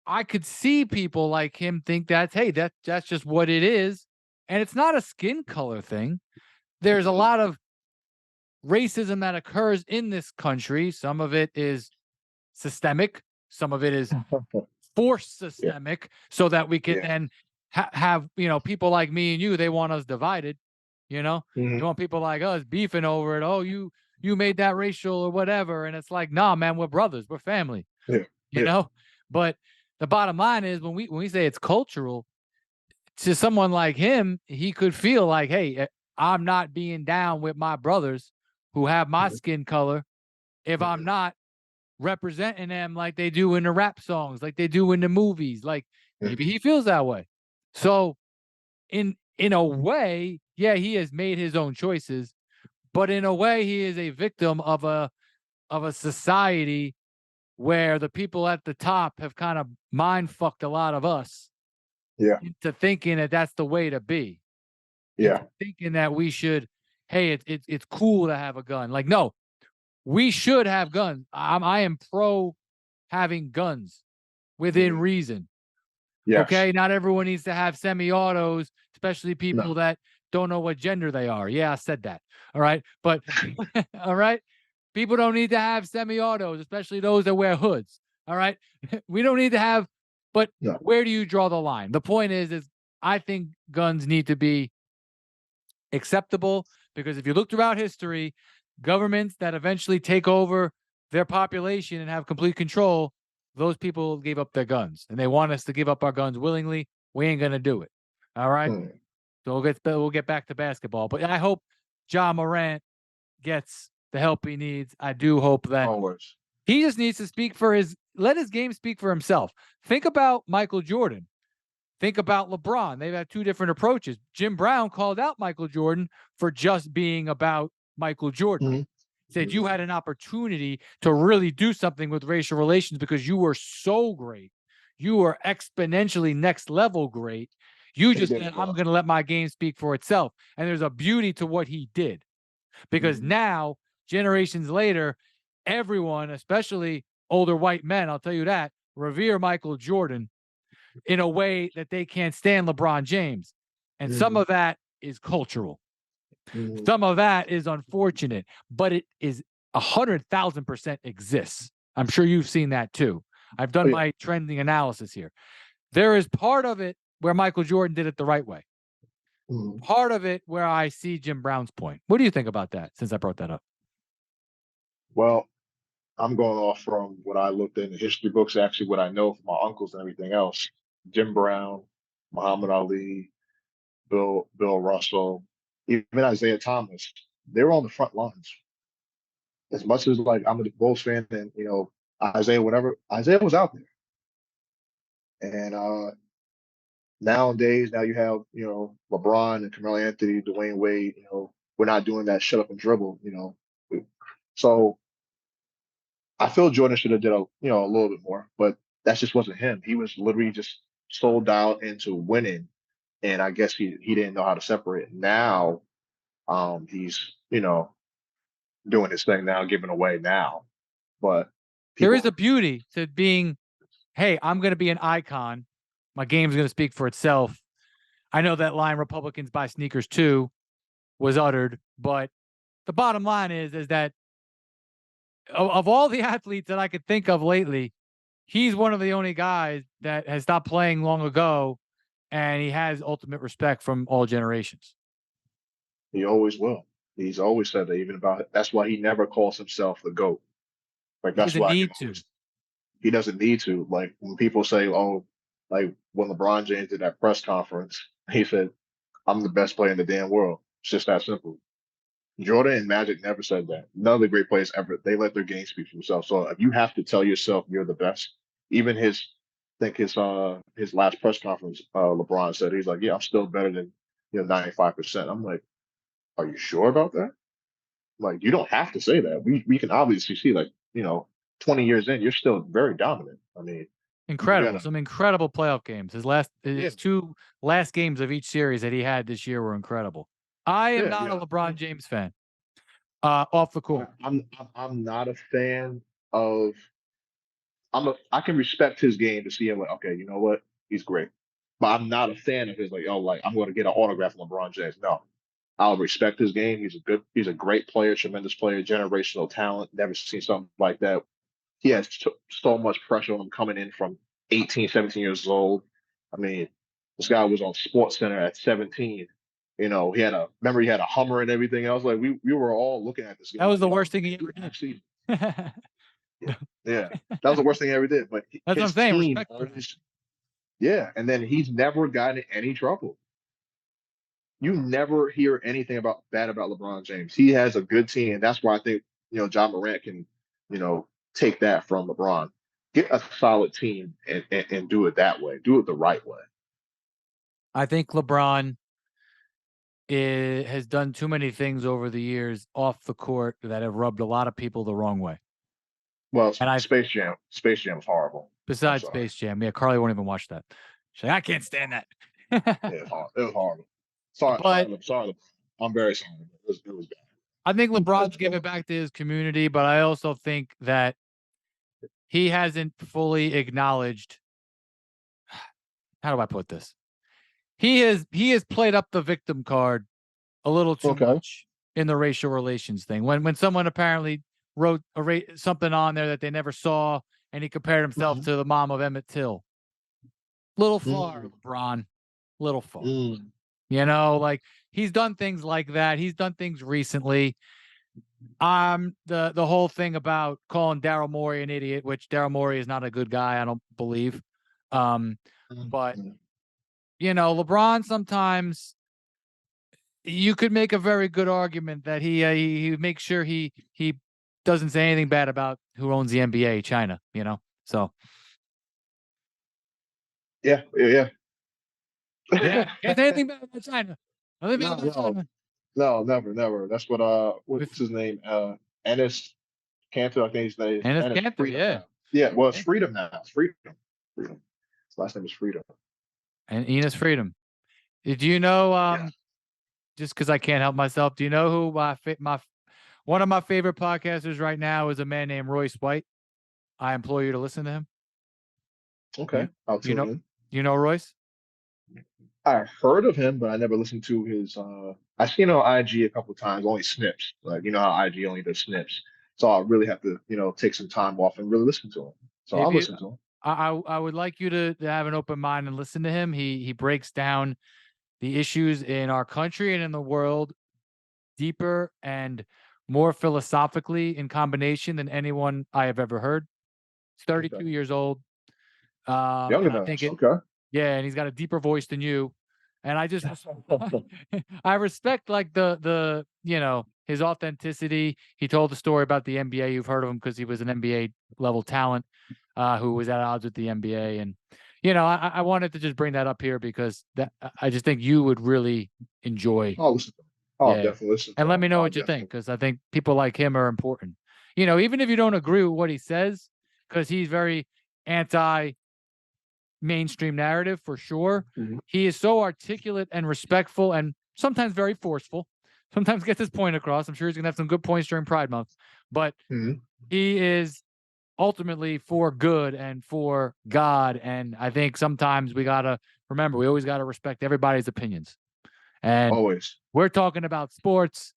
S1: I could see people like him think that's hey, that's just what it is. And it's not a skin color thing. There's a lot of racism that occurs in this country. Some of it is systemic. Some of it is forced
S2: Yeah.
S1: systemic so that we can
S2: Yeah.
S1: then have, people like me and you, they want us divided, you know?
S2: Hmm.
S1: They want people like us beefing over it. Oh, you made that racial or whatever. And it's like, nah, man, we're brothers, we're family,
S2: Yeah.
S1: you
S2: Yeah.
S1: know? But the bottom line is when we say it's cultural, to someone like him, he could feel like, hey, I'm not being down with my brothers who have my
S2: Mhm.
S1: skin color if I'm
S2: Mhm.
S1: not representing them like they do in the rap songs, like they do in the movies. Like maybe
S2: Mhm.
S1: he feels that way. So in a way, yeah, he has made his own choices, but in a way, he is a victim of a society where the people at the top have kind of mind fucked a lot of us
S2: Yeah.
S1: into thinking that that's the way to be, into
S2: Yeah.
S1: thinking that we should, hey, it's cool to have a gun. Like, no, we should have guns. I am pro having guns within
S2: Mhm.
S1: reason.
S2: Yes.
S1: Okay, not everyone needs to have semi-autos, especially
S2: No.
S1: people that don't know what gender they are. Yeah, I said that. All right, but all right, people don't need to have semi-autos, especially those that wear hoods. All right, we don't need to have. But
S2: No.
S1: where do you draw the line? The point is I think guns need to be acceptable because if you look throughout history, governments that eventually take over their population and have complete control, those people gave up their guns and they want us to give up our guns willingly. We ain't gonna do it. All right.
S2: Mm.
S1: So we'll get back to basketball. But I hope Ja Morant gets the help he needs. I do hope that
S2: Always.
S1: he just needs to let his game speak for himself. Think about Michael Jordan. Think about LeBron. They've had two different approaches. Jim Brown called out Michael Jordan for just being about Michael Jordan.
S2: Mhm.
S1: Said you
S2: Mhm.
S1: had an opportunity to really do something with racial relations because you were so great. You were exponentially next level great. You
S2: He
S1: just
S2: did
S1: said,
S2: it
S1: I'm
S2: well.
S1: going to let my game speak for itself. And there's a beauty to what he did because
S2: Mhm.
S1: now, generations later, everyone, especially older white men, I'll tell you that, revere Michael Jordan in a way that they can't stand LeBron James. And some
S2: Mhm.
S1: of that is cultural.
S2: Mhm.
S1: Some of that is unfortunate, but it is 100,000% exists. I'm sure you've seen that too. I've
S2: Oh
S1: done
S2: yeah.
S1: my trending analysis here. There is part of it where Michael Jordan did it the right way.
S2: Mhm.
S1: Part of it where I see Jim Brown's point. What do you think about that since I brought that up?
S2: Well, I'm going off from what I looked in the history books, actually what I know from my uncles and everything else. Jim Brown, Muhammad Ali, Bill Russell, even Isaiah Thomas, they were on the front lines. As much as like I'm a Bulls fan and Isaiah, whatever, Isaiah was out there. And nowadays, now you have LeBron and Carmelo Anthony, Dwayne Wade. We're not doing that shut up and dribble. So I feel Jordan should have did a little bit more, but that just wasn't him. He was literally just sold out into winning, and I guess he didn't know how to separate. Now, he's doing his thing now, giving away now, but
S1: There is a
S2: people,
S1: beauty to being, hey, I'm going to be an icon. My game's going to speak for itself. I know that line Republicans buy sneakers too was uttered, but the bottom line is that of all the athletes that I could think of lately, he's one of the only guys that has stopped playing long ago, and he has ultimate respect from all generations.
S2: he always will. He's always said that, even about it. That's why he never calls himself the GOAT. Like
S1: He
S2: that's
S1: doesn't
S2: why I can
S1: need to.
S2: always. He doesn't need to. Like when people say, "Oh," like when LeBron James did that press conference, he said, "I'm the best player in the damn world." It's just that simple. Jordan and Magic never said that. None of the great players ever. They let their game speak for themselves. So if you have to tell yourself you're the best, even I think his last press conference, LeBron said he's like, yeah, I'm still better than 95%. I'm like, are you sure about that? Like, you don't have to say that. We can obviously see, like, 20 years in, you're still very dominant. I mean, you
S1: Incredible.
S2: gotta.
S1: Some incredible playoff games.
S2: Yeah.
S1: His two last games of each series that he had this year were incredible. I am
S2: Yeah.
S1: not a
S2: Yeah.
S1: LeBron James fan. Off the
S2: I,
S1: court.
S2: I'm not a fan of. I can respect his game to see him like, okay, you know what? He's great. but I'm not a fan of his. Like, oh, like I'm going to get an autograph from LeBron James. No, I'll respect his game. He's a great player, tremendous player, generational talent. Never seen something like that. He has so much pressure on him coming in from 18, 17 years old. I mean, this guy was on Sports Center at 17. Remember he had a Hummer and everything else. Like we were all looking at this
S1: That
S2: guy
S1: was
S2: like,
S1: the
S2: yo,
S1: worst thing he ever did.
S2: actually, yeah, yeah, that was the worst thing he ever did. But
S1: That's what I'm
S2: his
S1: saying.
S2: team
S1: Respect for him.
S2: always, yeah, and then he's never gotten in any trouble. You never hear anything bad about LeBron James. He has a good team, and that's why I think Ja Morant can, take that from LeBron. Get a solid team and do it that way. Do it the right way.
S1: I think LeBron has done too many things over the years off the court that have rubbed a lot of people the wrong way.
S2: Well,
S1: And
S2: Space Jam was horrible.
S1: Besides Space Jam, yeah, Carly won't even watch that. She's like, I can't stand that.
S2: Yeah, it was horrible. Sorry. I'm very sorry. It was bad.
S1: I think LeBron's giving back to his community, but I also think that he hasn't fully acknowledged. How do I put this? He has played up the victim card a little too much in the racial relations thing. When someone apparently wrote something on there that they never saw, and he compared himself to the mom of Emmett Till. Little far, LeBron. Little far. Like he's done things like that. He's done things recently. The whole thing about calling Daryl Morey an idiot, which Daryl Morey is not a good guy, I don't believe. But LeBron sometimes you could make a very good argument that he makes sure he doesn't say anything bad about who owns the NBA, China. So
S2: yeah.
S1: Yeah, can't say anything bad about China. Nothing bad about China.
S2: No, never. That's what's his name? Ennis Cantor, I think his name is
S1: Ennis Cantor, yeah.
S2: Now. Yeah, well, it's Freedom now. It's Freedom. His last name is Freedom.
S1: And Enos Freedom. Did you know, just because I can't help myself, do you know who one of my favorite podcasters right now is a man named Royce White? I implore you to listen to him.
S2: Okay. I'll tune in.
S1: You know Royce?
S2: I heard of him, but I never listened to his. I've seen him on IG a couple of times, only snips. Like how IG only does snips, so I really have to take some time off and really listen to him. So I'll listen to him.
S1: I would like you to have an open mind and listen to him. He breaks down the issues in our country and in the world deeper and more philosophically in combination than anyone I have ever heard. He's 32 years old.
S2: Younger than us. Okay.
S1: Yeah, and he's got a deeper voice than you. And I just I respect like the his authenticity. He told the story about the NBA. You've heard of him because he was an NBA level talent who was at odds with the NBA. And I wanted to just bring that up here because I just think you would really enjoy.
S2: I'll listen to him. I'll definitely listen.
S1: And let me know what you think, because I think people like him are important. Even if you don't agree with what he says, because he's very anti mainstream narrative for sure. He is so articulate and respectful and sometimes very forceful. Sometimes gets his point across. I'm sure he's gonna have some good points during Pride Month, but he is ultimately for good and for God. And I think sometimes we gotta remember, we always gotta respect everybody's opinions. And
S2: always,
S1: we're talking about sports,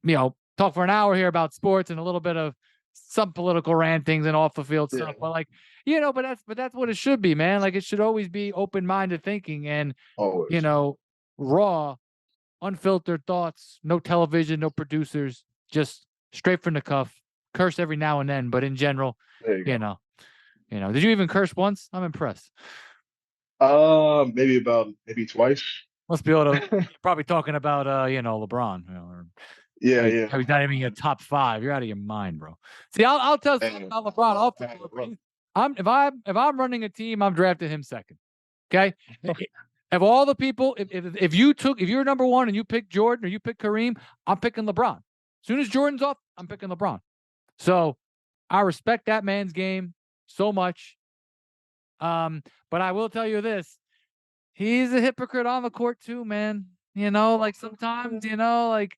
S1: talk for an hour here about sports and a little bit of some political rantings and off the field stuff, but like, but that's what it should be, man. Like it should always be open-minded thinking and, raw, unfiltered thoughts, no television, no producers, just straight from the cuff, curse every now and then. But in general, did you even curse once? I'm impressed.
S2: Maybe twice.
S1: Must be able to, probably talking about, LeBron, or,
S2: yeah.
S1: He's not even in your top 5. You're out of your mind, bro. See, I'll tell you about LeBron. If I'm running a team, I'm drafting him second. Okay. Of all the people, if you're number 1 and you pick Jordan or you pick Kareem, I'm picking LeBron. As soon as Jordan's off, I'm picking LeBron. So I respect that man's game so much. But I will tell you this. He's a hypocrite on the court too, man. Like sometimes, like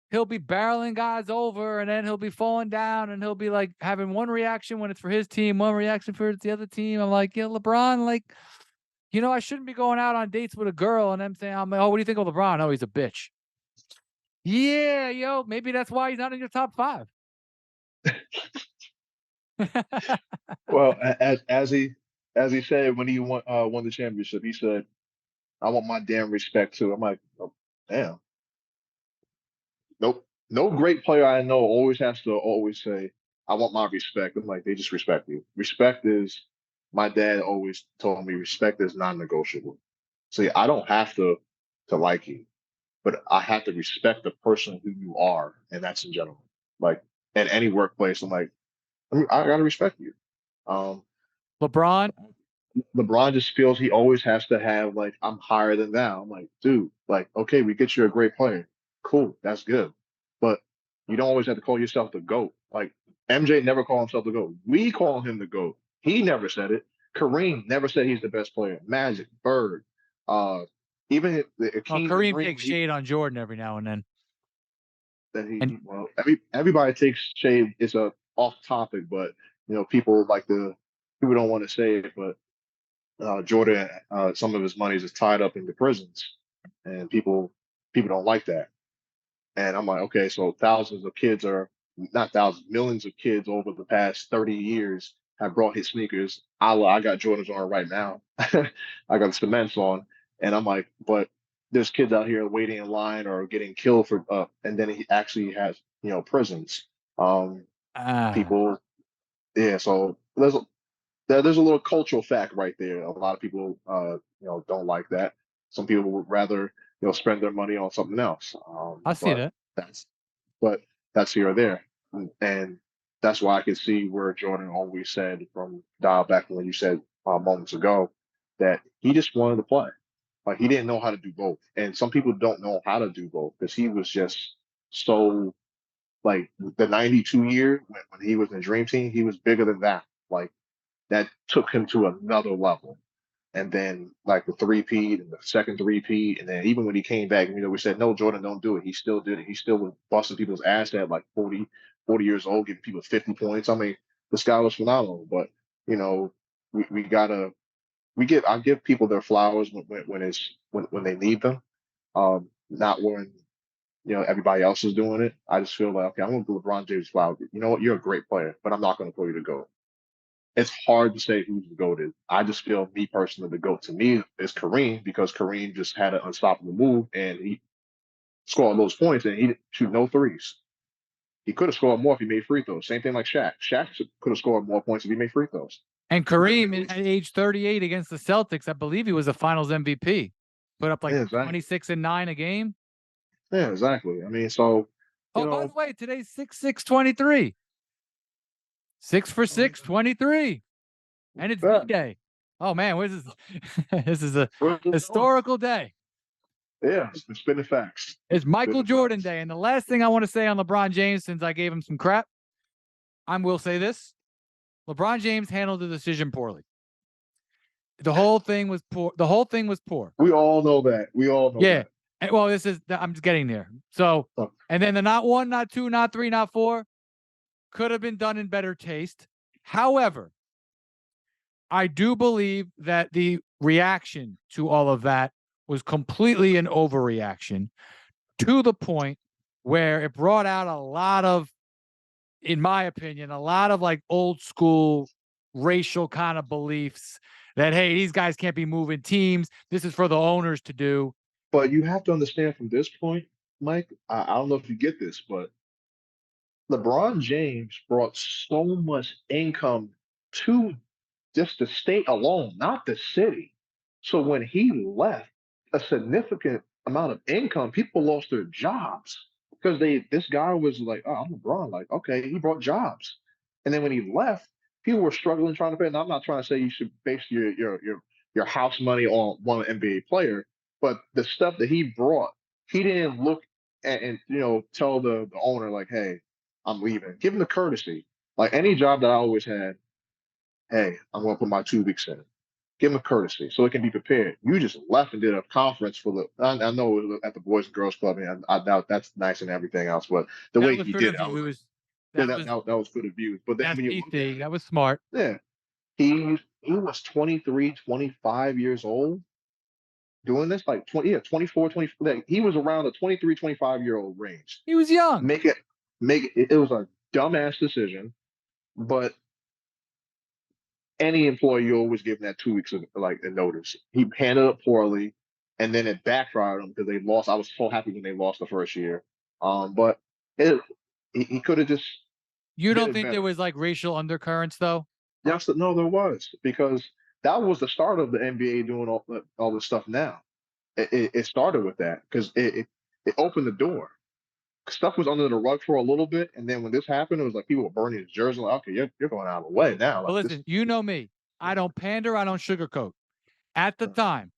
S1: he'll be barreling guys over and then he'll be falling down and he'll be like having one reaction when it's for his team, one reaction for the other team. I'm like, LeBron, like I shouldn't be going out on dates with a girl and them saying, I'm like, oh, what do you think of LeBron? Oh, he's a bitch. Yeah, yo, maybe that's why he's not in your top 5.
S2: Well, as he said when he won the championship, he said, "I want my damn respect too." I'm like, oh, damn. Nope. No great player I know always has to always say, "I want my respect." I'm like, they just respect you. Respect is. My dad always told me respect is non-negotiable. See, I don't have to like you, but I have to respect the person who you are, and that's in general. Like at any workplace, I'm like, I gotta respect you. Um,
S1: LeBron,
S2: LeBron just feels he always has to have like I'm higher than thou. I'm like, dude, like, okay, we get you're a great player. Cool, that's good. But you don't always have to call yourself the GOAT. Like MJ never called himself the GOAT. We call him the GOAT. He never said it. Kareem never said he's the best player. Magic, Bird, uh, even the
S1: well,
S2: King
S1: Kareem
S2: Dream,
S1: takes shade on Jordan every now and then.
S2: that
S1: And
S2: well, everybody takes shade. It's a off topic, but people like the people don't want to say it, but Jordan, some of his money is tied up in the prisons, and people don't like that. And I'm like, okay, so thousands of kids are not thousands, millions of kids over the past 30 years have brought his sneakers. I got Jordans on right now. I got cements on, and I'm like, but there's kids out here waiting in line or getting killed for, and then he actually has prisons. Um,
S1: ah,
S2: people, yeah. So there's a little cultural fact right there. A lot of people, don't like that. Some people would rather, spend their money on something else.
S1: I see
S2: But
S1: that.
S2: that's, but that's here or there, and that's why I can see where Jordan always said from dial back when you said moments ago that he just wanted to play. Like he didn't know how to do both, and some people don't know how to do both because he was just so like the '92 year when he was in the Dream Team, he was bigger than that. Like that took him to another level. And then like the three-peat and the second three-peat, and then even when he came back, we said, no, Jordan, don't do it. He still did it. He still was busting people's ass at like 40 years old, giving people 50 points. I mean, this guy was phenomenal. But we gotta I give people their flowers when they need them. Not when everybody else is doing it. I just feel like okay, I'm gonna give LeBron James flowers. You know what? You're a great player, but I'm not gonna call you to go. It's hard to say who's the GOAT is. I just feel me personally, the GOAT to me is Kareem because Kareem just had an unstoppable move and he scored those points and he didn't shoot no threes. He could have scored more if he made free throws. Same thing like Shaq. Shaq could have scored more points if he made free throws.
S1: And Kareem at age 38 against the Celtics, I believe he was a Finals MVP. Put up like
S2: Yeah, exactly.
S1: 26 and 9 a game.
S2: Yeah, exactly. I mean, so
S1: Oh, by the way, today's 6/6/23. 6 for 6, 23. And it's D-Day. Oh man, what is this? This is a historical day.
S2: Yeah, it's spinning facts.
S1: It's Michael Jordan Day. And the last thing I want to say on LeBron James, since I gave him some crap, I will say this. LeBron James handled the decision poorly. The whole thing was poor. The whole thing was poor.
S2: We all know that. We all know that.
S1: And, well, I'm just getting there. So, and then the not 1, not 2, not 3, not 4 could have been done in better taste. However, I do believe that the reaction to all of that was completely an overreaction to the point where it brought out a lot of, in my opinion, a lot of like old school racial kind of beliefs that, hey, these guys can't be moving teams. This is for the owners to do.
S2: But you have to understand from this point, Mike, I don't know if you get this, but LeBron James brought so much income to just the state alone, not the city. So when he left, a significant amount of income, people lost their jobs because this guy was like, oh, I'm LeBron. Like, okay, he brought jobs. And then when he left, people were struggling trying to pay. And I'm not trying to say you should base your house money on one NBA player, but the stuff that he brought, he didn't look and tell the owner like, hey, I'm leaving. Give him the courtesy. Like any job that I always had, hey, I'm going to put my 2 weeks in. Give him a courtesy so it can be prepared. You just left and did a conference for the. I know it was at the Boys and Girls Club, and I doubt that's nice and everything else, but the way he did it, that was for the views. But then
S1: That's
S2: when you
S1: beefy. That was smart.
S2: yeah, he was 23, 25 years old doing this, like 20, yeah, 24, 20. Like, he was around the 23, 25-year-old range.
S1: He was young.
S2: Make it, it was a dumbass decision, but any employee, you always give them that 2 weeks of like a notice. He handled it poorly, and then it backfired him because they lost. I was so happy when they lost the first year. But it, he could have just
S1: You
S2: did
S1: don't
S2: it
S1: think there
S2: better.
S1: was like racial undercurrents though?
S2: Yes, no, there was, because that was the start of the NBA doing all this stuff now. It started with that because it opened the door. Stuff was under the rug for a little bit, and then when this happened, it was like people were burning his jersey. Like, okay, you're going out of the way now.
S1: But
S2: Like this.
S1: listen, you know me. I don't pander. I don't sugarcoat. At the time,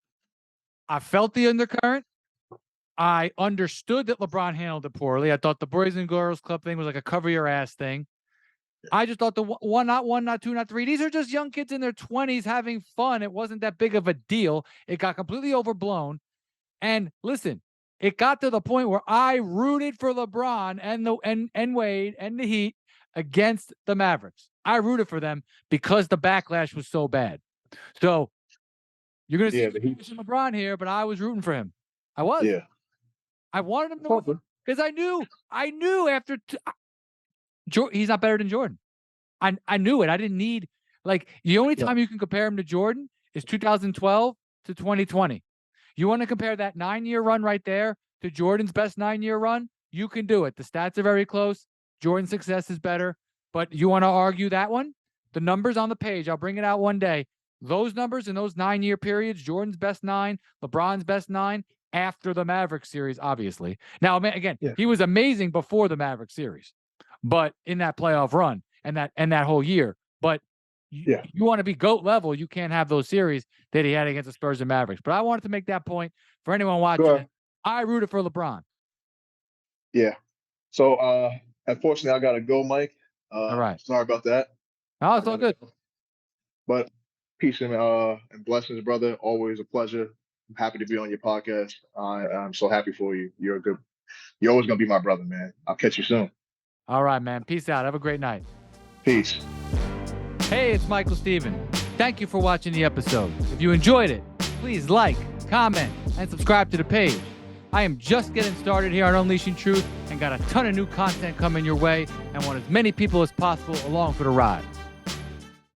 S1: I felt the undercurrent. I understood that LeBron handled it poorly. I thought the Boys and Girls Club thing was like a cover your ass thing. I just thought the one, not two, not three. These are just young kids in their 20s having fun. It wasn't that big of a deal. It got completely overblown. And listen, it got to the point where I rooted for LeBron and Wade and the Heat against the Mavericks. I rooted for them because the backlash was so bad. So you're going to see
S2: Yeah, the Heat.
S1: LeBron here, but I was rooting for him. I was.
S2: Yeah.
S1: I wanted him to win because I knew after he's not better than Jordan. I knew it. I didn't need like the only time you can compare him to Jordan is 2012 to 2020. You want to compare that 9-year run right there to Jordan's best 9-year run? You can do it. The stats are very close. Jordan's success is better, but you want to argue that one? The numbers on the page, I'll bring it out one day. Those numbers in those 9-year periods, Jordan's best 9, LeBron's best 9, after the Mavericks series, obviously. Now, again, he was amazing before the Mavericks series, but in that playoff run and that whole year. But you want to be GOAT level, you can't have those series that he had against the Spurs and Mavericks. But I wanted to make that point for anyone watching. Sure. I rooted for LeBron.
S2: Yeah. So, unfortunately, I got to go, Mike.
S1: All right.
S2: Sorry about that.
S1: No, it's all good.
S2: But peace and blessings, brother. Always a pleasure. I'm happy to be on your podcast. I'm so happy for you. You're always going to be my brother, man. I'll catch you soon.
S1: All right, man. Peace out. Have a great night.
S2: Peace.
S1: Hey, it's Michael Steven. Thank you for watching the episode. If you enjoyed it, please like, comment, and subscribe to the page. I am just getting started here on Unleashing Truth and got a ton of new content coming your way and want as many people as possible along for the ride.